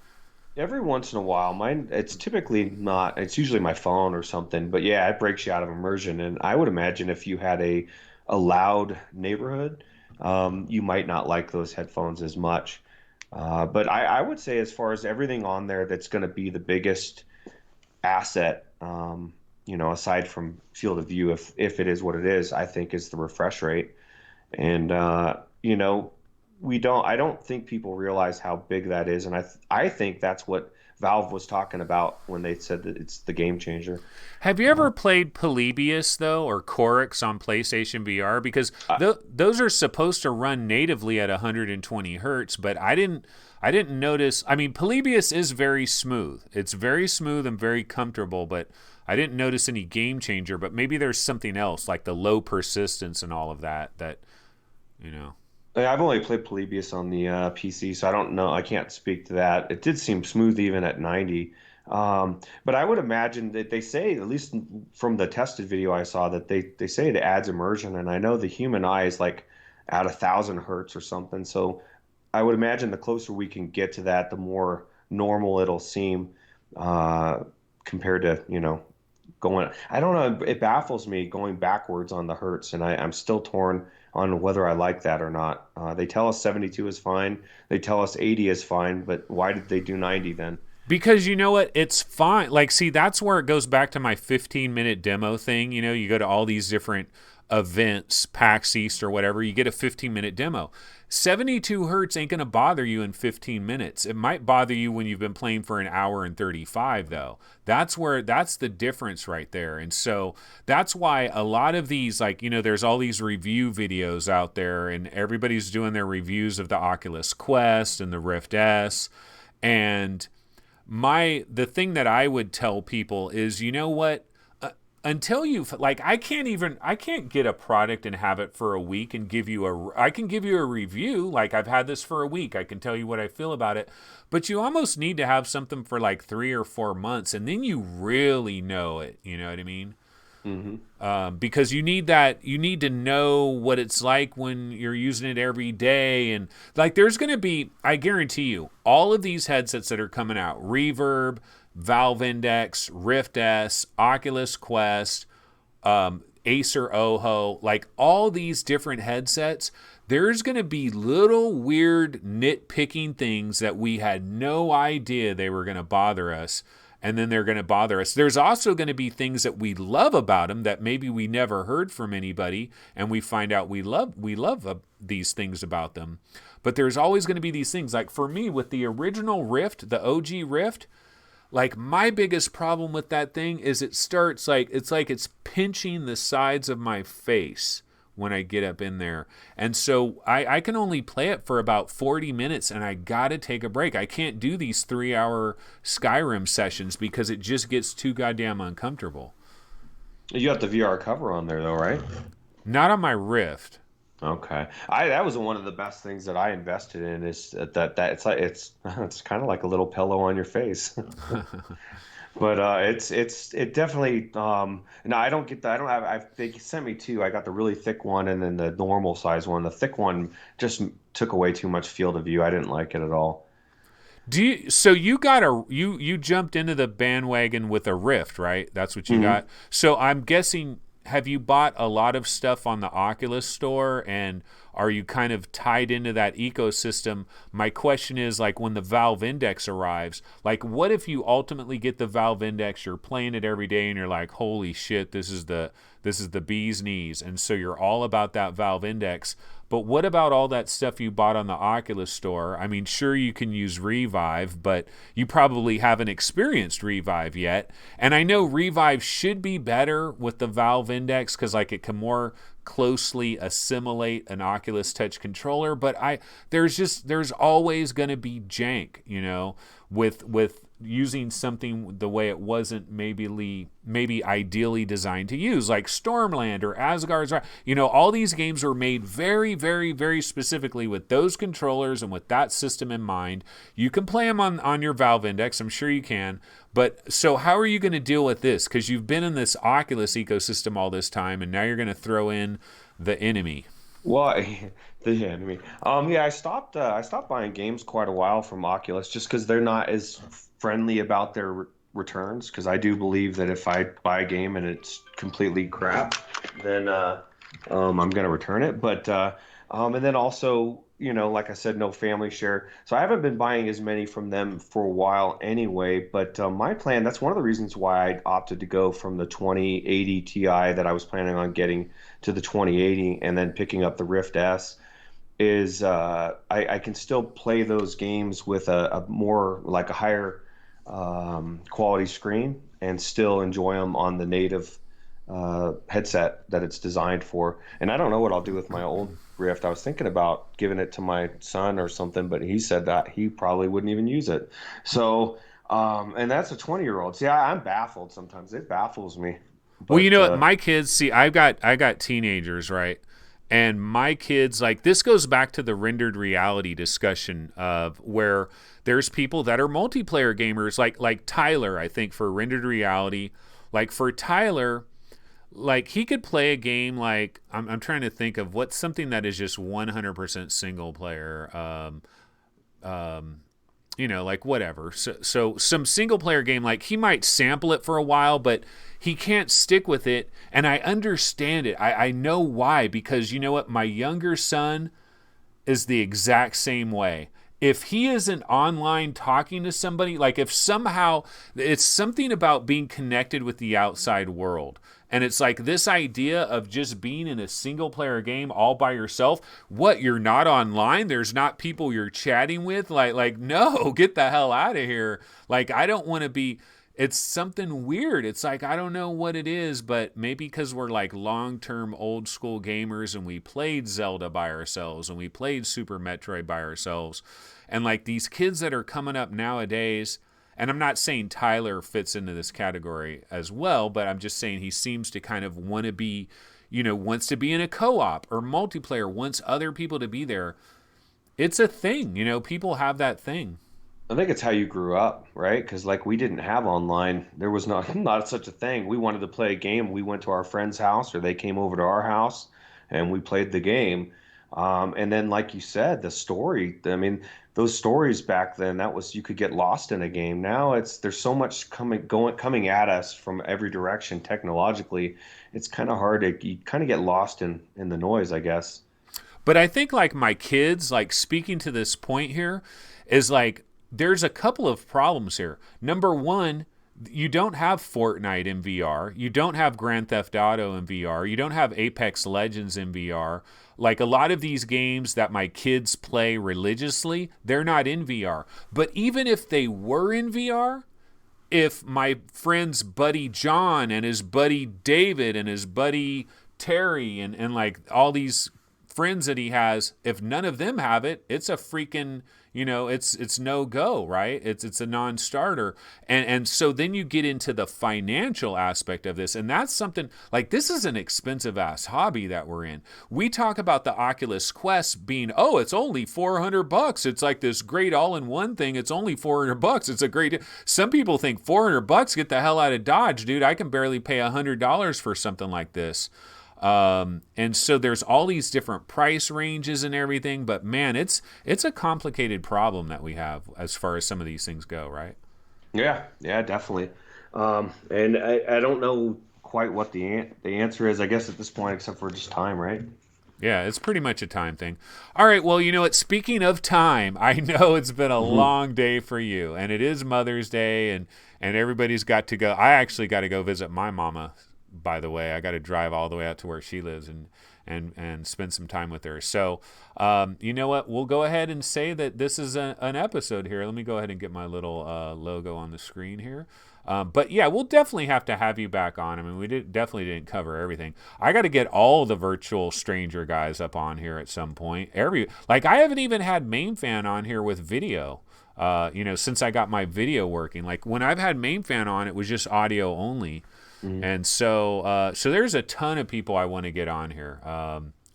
every once in a while, mine it's typically not. It's usually my phone or something. But yeah, it breaks you out of immersion. And I would imagine if you had a loud neighborhood, you might not like those headphones as much. But I would say as far as everything on there that's going to be the biggest asset, aside from field of view, if it is what it is, I think is the refresh rate. And I don't think people realize how big that is, and I think that's what Valve was talking about when they said that it's the game changer. have you Uh, ever played Polybius though, or Chorix on PlayStation VR? Because I, those are supposed to run natively at 120 hertz, but I didn't notice. I mean, Polybius is very smooth. It's very smooth and very comfortable, but I didn't notice any game changer. But maybe there's something else, like the low persistence and all of that. You know. I've only played Polybius on the PC, so I don't know. I can't speak to that. It did seem smooth even at 90. But I would imagine that they say, at least from the tested video I saw, that they say it adds immersion, and I know the human eye is like at 1,000 hertz or something. So I would imagine the closer we can get to that, the more normal it'll seem uh, compared to, going. I don't know. It baffles me going backwards on the hertz, and I'm still torn on whether I like that or not. They tell us 72 is fine. They tell us 80 is fine, but why did they do 90 then? Because you know what? It's fine. Like, see, that's where it goes back to my 15-minute demo thing. You know, you go to all these different events, PAX East or whatever, you get a 15-minute demo. 72 hertz ain't going to bother you in 15 minutes. It might bother you when you've been playing for an hour and 35, though. That's the difference right there. And so that's why a lot of these, like, there's all these review videos out there, and everybody's doing their reviews of the Oculus Quest and the Rift S. And the thing that I would tell people is, you know what? Until you like, I can't get a product and have it for a week and I can give you a review. Like, I've had this for a week. I can tell you what I feel about it, but you almost need to have something for like 3 or 4 months, and then you really know it. You know what I mean? Hmm. Because you need that. You need to know what it's like when you're using it every day. And like, there's going to be, I guarantee you, all of these headsets that are coming out, Reverb, Valve Index, Rift S, Oculus Quest, Acer Oho, like all these different headsets, there's going to be little weird nitpicking things that we had no idea they were going to bother us, and then they're going to bother us. There's also going to be things that we love about them that maybe we never heard from anybody, and we find out we love these things about them. But there's always going to be these things. Like for me, with the original Rift, the OG Rift, like, my biggest problem with that thing is it starts like it's pinching the sides of my face when I get up in there. And so I can only play it for about 40 minutes, and I got to take a break. I can't do these 3-hour Skyrim sessions because it just gets too goddamn uncomfortable. You got the VR cover on there though, right? Not on my Rift. Okay. That was one of the best things that I invested in is that it's kind of like a little pillow on your face. But it definitely no, I don't get that. I don't have they sent me two. I got the really thick one and then the normal size one. The thick one just took away too much field of view. I didn't like it at all. So you got you jumped into the bandwagon with a Rift, right? That's what you Hmm. got. So I'm guessing, have you bought a lot of stuff on the Oculus store, and are you kind of tied into that ecosystem? My question is, like, when the Valve Index arrives, like, what if you ultimately get the Valve Index, you're playing it every day and you're like, holy shit, this is the bee's knees, and so you're all about that Valve Index. But what about all that stuff you bought on the Oculus store? I mean, sure, you can use Revive, but you probably haven't experienced Revive yet. And I know Revive should be better with the Valve Index because, like, it can more closely assimilate an Oculus Touch controller. But there's always going to be jank, with using something the way it wasn't maybe ideally designed to use, like Stormland or Asgard's. All these games were made very, very, very specifically with those controllers and with that system in mind. You can play them on your Valve Index, I'm sure you can. But so how are you going to deal with this? Because you've been in this Oculus ecosystem all this time, and now you're going to throw in the enemy. Well, the enemy. Yeah, I stopped buying games quite a while from Oculus just because they're not as friendly about their returns. Because I do believe that if I buy a game and it's completely crap, then I'm gonna return it. But and then also, like I said, no family share. So I haven't been buying as many from them for a while anyway. But my plan, that's one of the reasons why I opted to go from the 2080 Ti that I was planning on getting to the 2080 and then picking up the Rift S is I can still play those games with a more like a higher quality screen and still enjoy them on the native headset that it's designed for. And I don't know what I'll do with my old Rift. I was thinking about giving it to my son or something, but he said that he probably wouldn't even use it. So, and that's a 20-year-old. See, I'm baffled sometimes. It baffles me. Well, you But know what? My kids, see, I got teenagers, right? And my kids, like, this goes back to the rendered reality discussion of where there's people that are multiplayer gamers, like Tyler, I think, for rendered reality. Like, for Tyler, like, he could play a game like, I'm trying to think of what's something that is just 100% single player. Like, whatever. So some single player game, like, he might sample it for a while, but he can't stick with it. And I understand it. I know why, because you know what? My younger son is the exact same way. If he isn't online talking to somebody, like, if somehow it's something about being connected with the outside world. And it's like this idea of just being in a single player game all by yourself. What, you're not online? There's not people you're chatting with? Like no, get the hell out of here. Like, I don't want to be. It's something weird. It's like, I don't know what it is, but maybe because we're like long-term old school gamers and we played Zelda by ourselves and we played Super Metroid by ourselves. And like these kids that are coming up nowadays, and I'm not saying Tyler fits into this category as well, but I'm just saying he seems to kind of want to be, wants to be in a co-op or multiplayer, wants other people to be there. It's a thing, people have that thing. I think it's how you grew up, right? Because like we didn't have online. There was not not such a thing. We wanted to play a game. We went to our friend's house or they came over to our house and we played the game. And then, like you said, the story. I mean, those stories back then, that was you could get lost in a game. Now there's so much coming at us from every direction technologically. It's kind of hard to you kind of get lost in the noise, I guess. But I think like my kids, like speaking to this point here, is like there's a couple of problems here. Number one, you don't have Fortnite in VR. You don't have Grand Theft Auto in VR. You don't have Apex Legends in VR. Like a lot of these games that my kids play religiously, they're not in VR. But even if they were in VR, if my friend's buddy John and his buddy David and his buddy Terry and like all these friends that he has, if none of them have it, it's a freaking, it's no go, right? It's a non-starter. And so then you get into the financial aspect of this, and that's something like, this is an expensive ass hobby that we're in. We talk about the Oculus Quest being, oh, it's only $400. It's like this great all-in-one thing. It's only $400. It's a great. Some people think $400, get the hell out of Dodge, dude. I can barely pay $100 for something like this. And so there's all these different price ranges and everything, but man, it's a complicated problem that we have as far as some of these things go, right? Yeah, definitely. And I don't know quite what the answer is, I guess, at this point, except for just time, right? Yeah, it's pretty much a time thing. All right, well, you know what? Speaking of time, I know it's been a long day for you, and it is Mother's Day, and everybody's got to go. I actually got to go visit my mama, by the way. I got to drive all the way out to where she lives and spend some time with her. So, you know what? We'll go ahead and say that this is an episode here. Let me go ahead and get my little logo on the screen here. But yeah, we'll definitely have to have you back on. I mean, we definitely didn't cover everything. I got to get all the virtual stranger guys up on here at some point. I haven't even had MainFan on here with video. Since I got my video working. Like when I've had MainFan on, it was just audio only. And so there's a ton of people I want to get on here,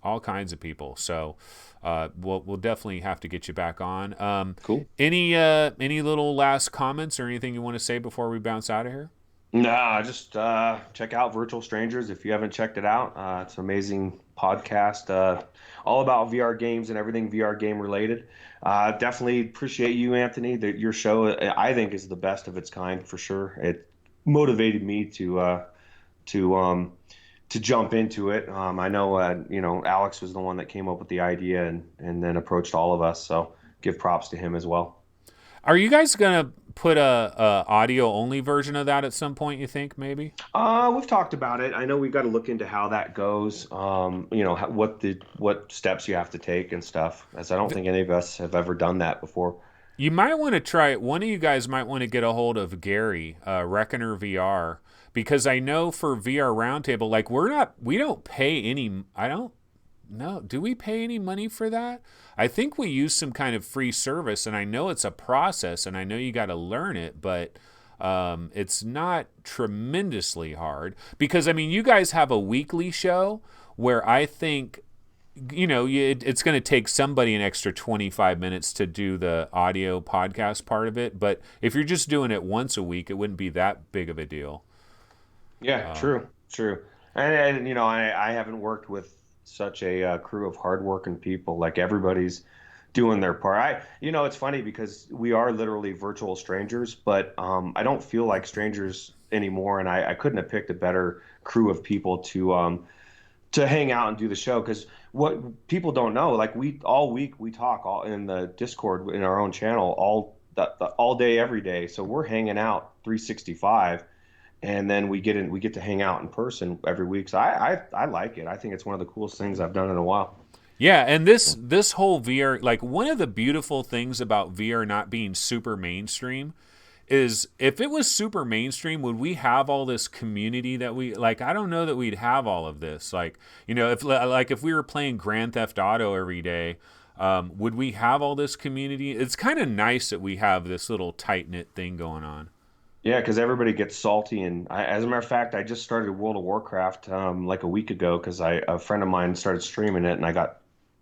all kinds of people. So we'll definitely have to get you back on. Cool. Any little last comments or anything you want to say before we bounce out of here? No, just check out Virtual Strangers if you haven't checked it out. It's an amazing podcast, all about VR games and everything VR game related. Definitely appreciate you, Anthony. Your show, I think, is the best of its kind for sure. It motivated me to jump into it. I know Alex was the one that came up with the idea and then approached all of us. So give props to him as well. Are you guys gonna put a audio only version of that at some point, you think, maybe? We've talked about it. I know we've got to look into how that goes. What steps you have to take and stuff, as I don't think any of us have ever done that before. You might want to try it. One of you guys might want to get a hold of Gary, Reckoner VR, because I know for VR Roundtable, like we don't pay any, I don't know. Do we pay any money for that? I think we use some kind of free service, and I know it's a process, and I know you got to learn it, but it's not tremendously hard. Because, I mean, you guys have a weekly show where I think, it's going to take somebody an extra 25 minutes to do the audio podcast part of it. But if you're just doing it once a week, it wouldn't be that big of a deal. Yeah, true. And I haven't worked with such a crew of hardworking people. Like everybody's doing their part. It's funny because we are literally virtual strangers, but I don't feel like strangers anymore. And I couldn't have picked a better crew of people to hang out and do the show. Because what people don't know, like all week we talk all in the Discord in our own channel all day, every day. So we're hanging out 365. And then we get to hang out in person every week. So I like it. I think it's one of the coolest things I've done in a while. Yeah, and this whole VR, like one of the beautiful things about VR not being super mainstream is if it was super mainstream, would we have all this community that we like? I don't know that we'd have all of this. Like, if we were playing Grand Theft Auto every day, would we have all this community? It's kind of nice that we have this little tight-knit thing going on. Yeah, because everybody gets salty, and as a matter of fact, I just started World of Warcraft like a week ago because a friend of mine started streaming it, and I got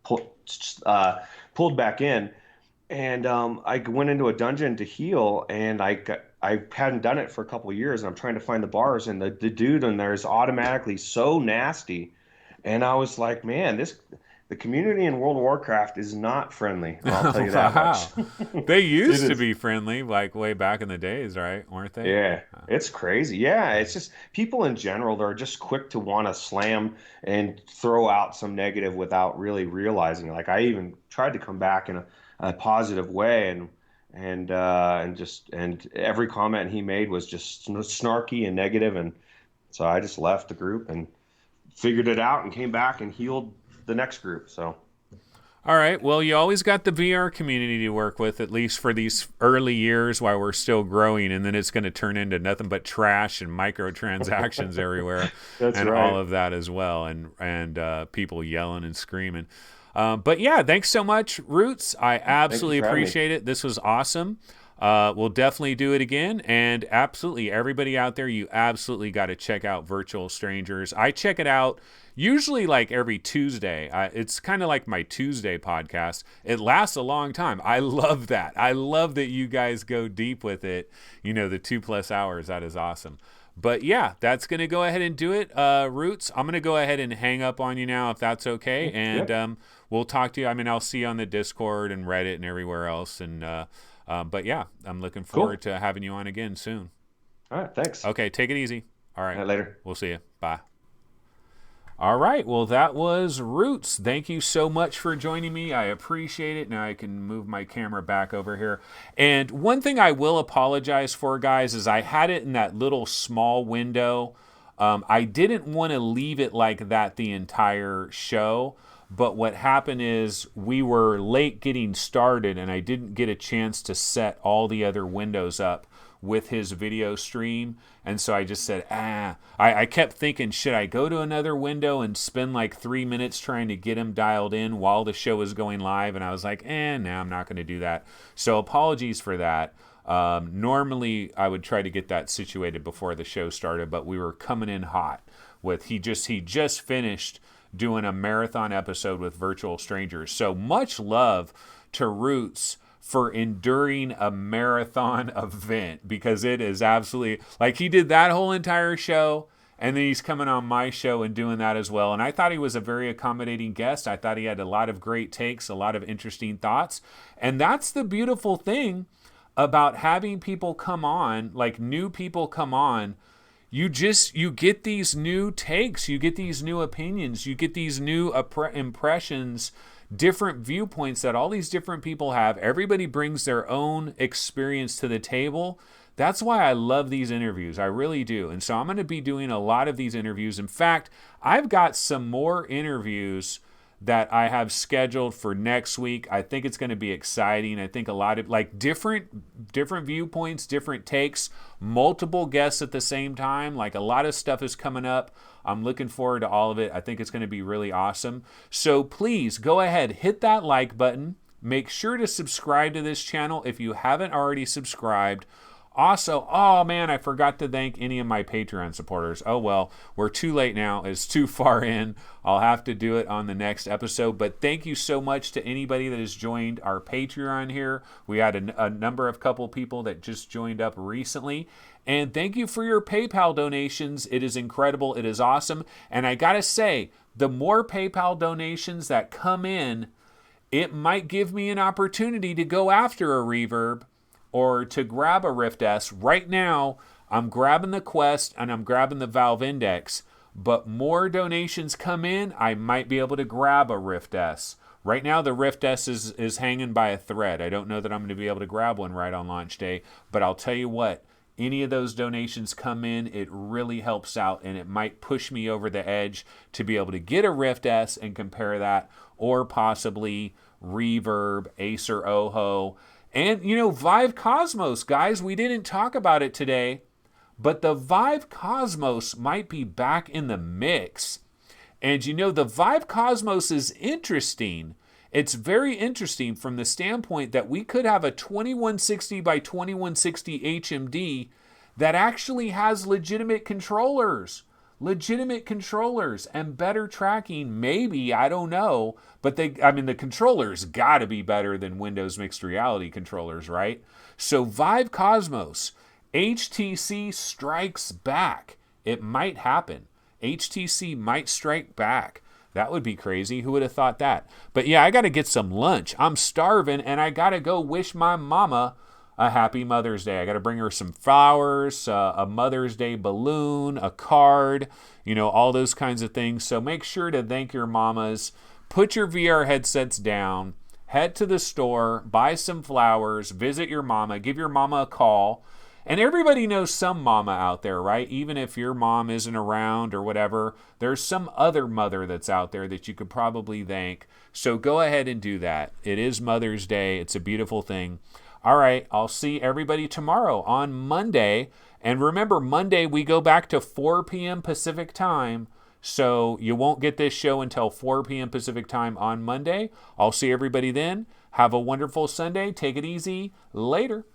pulled back in, and I went into a dungeon to heal, and I hadn't done it for a couple of years, and I'm trying to find the bars, and the dude in there is automatically so nasty, and I was like, man, the community in World of Warcraft is not friendly. I'll tell you that much. They used to be friendly, like way back in the days, right? Weren't they? Yeah, it's crazy. Yeah, it's just people in general, they're just quick to want to slam and throw out some negative without really realizing. Like I even tried to come back in a positive way, and every comment he made was just snarky and negative, and so I just left the group and figured it out and came back and healed the next group. So All right. Well, you always got the VR community to work with, at least for these early years while we're still growing, and then it's going to turn into nothing but trash and microtransactions everywhere, That's and all right. of that as well, and people yelling and screaming. But yeah, thanks so much, Roots. I Thank you absolutely for having me. appreciate it. This was awesome. We'll definitely do it again. And absolutely, everybody out there, you absolutely got to check out Virtual Strangers. I check it out usually like every Tuesday. It's kind of like my Tuesday podcast. It lasts a long time. I love that. I love that you guys go deep with it. You know, the 2+ hours. That is awesome. But yeah, that's going to go ahead and do it. Roots, I'm going to go ahead and hang up on you now if that's okay. And Yep. we'll talk to you. I mean, I'll see you on the Discord and Reddit and everywhere else. And but yeah, I'm looking forward Cool. to having you on again soon. All right. Thanks. All Okay, take it easy. All right, right. Later. we'll see you. Bye. All right, well, that was Roots. Thank you so much for joining me. I appreciate it. Now I can move my camera back over here. And one thing I will apologize for, guys, is I had it in that little small window. I didn't want to leave it like that the entire show. But what happened is we were late getting started, and I didn't get a chance to set all the other windows up with his video stream. And so I just said, I kept thinking, should I go to another window and spend like 3 minutes trying to get him dialed in while the show is going live? And I was like, no, I'm not going to do that. So apologies for that. Normally I would try to get that situated before the show started, but we were coming in hot with, he just finished doing a marathon episode with Virtual Strangers. So much love to Roots for enduring a marathon event, because it is absolutely, like, he did that whole entire show, and then he's coming on my show and doing that as well. And I thought he was a very accommodating guest. I thought he had a lot of great takes, a lot of interesting thoughts. And that's the beautiful thing about having people come on, like new people come on. You get these new takes, you get these new opinions, you get these new impressions, different viewpoints that all these different people have. Everybody brings their own experience to the table. That's why I love these interviews. I really do. And so I'm going to be doing a lot of these interviews. In fact, I've got some more interviews that I have scheduled for next week. I think it's going to be exciting. I think a lot of like different viewpoints, different takes, multiple guests at the same time. Like a lot of stuff is coming up. I'm looking forward to all of it. I think it's going to be really awesome. So please go ahead, hit that like button. Make sure to subscribe to this channel if you haven't already subscribed. Also, oh man, I forgot to thank any of my Patreon supporters. Oh well, we're too late now. It's too far in. I'll have to do it on the next episode. But thank you so much to anybody that has joined our Patreon here. We had a number of couple people that just joined up recently. And thank you for your PayPal donations. It is incredible. It is awesome. And I gotta say, the more PayPal donations that come in, it might give me an opportunity to go after a Reverb or to grab a Rift S. Right now, I'm grabbing the Quest and I'm grabbing the Valve Index, but more donations come in, I might be able to grab a Rift S. Right now, the Rift S is hanging by a thread. I don't know that I'm going to be able to grab one right on launch day, but I'll tell you what, any of those donations come in, it really helps out, and it might push me over the edge to be able to get a Rift S and compare that, or possibly Reverb, Acer Oho. And, you know, Vive Cosmos, guys, we didn't talk about it today, but the Vive Cosmos might be back in the mix. And, you know, the Vive Cosmos is interesting. It's very interesting from the standpoint that we could have a 2160 by 2160 HMD that actually has legitimate controllers and better tracking. Maybe, I don't know, but the controllers got to be better than Windows Mixed Reality controllers, right? So Vive Cosmos, HTC strikes back. It might happen. HTC might strike back. That would be crazy. Who would have thought that? But yeah, I got to get some lunch. I'm starving, and I got to go wish my mama a happy Mother's Day. I got to bring her some flowers, a Mother's Day balloon, a card, you know, all those kinds of things. So make sure to thank your mamas. Put your VR headsets down. Head to the store, buy some flowers, visit your mama, give your mama a call. And everybody knows some mama out there, right? Even if your mom isn't around or whatever, there's some other mother that's out there that you could probably thank. So go ahead and do that. It is Mother's Day. It's a beautiful thing. All right, I'll see everybody tomorrow on Monday. And remember, Monday we go back to 4 p.m. Pacific time. So you won't get this show until 4 p.m. Pacific time on Monday. I'll see everybody then. Have a wonderful Sunday. Take it easy. Later.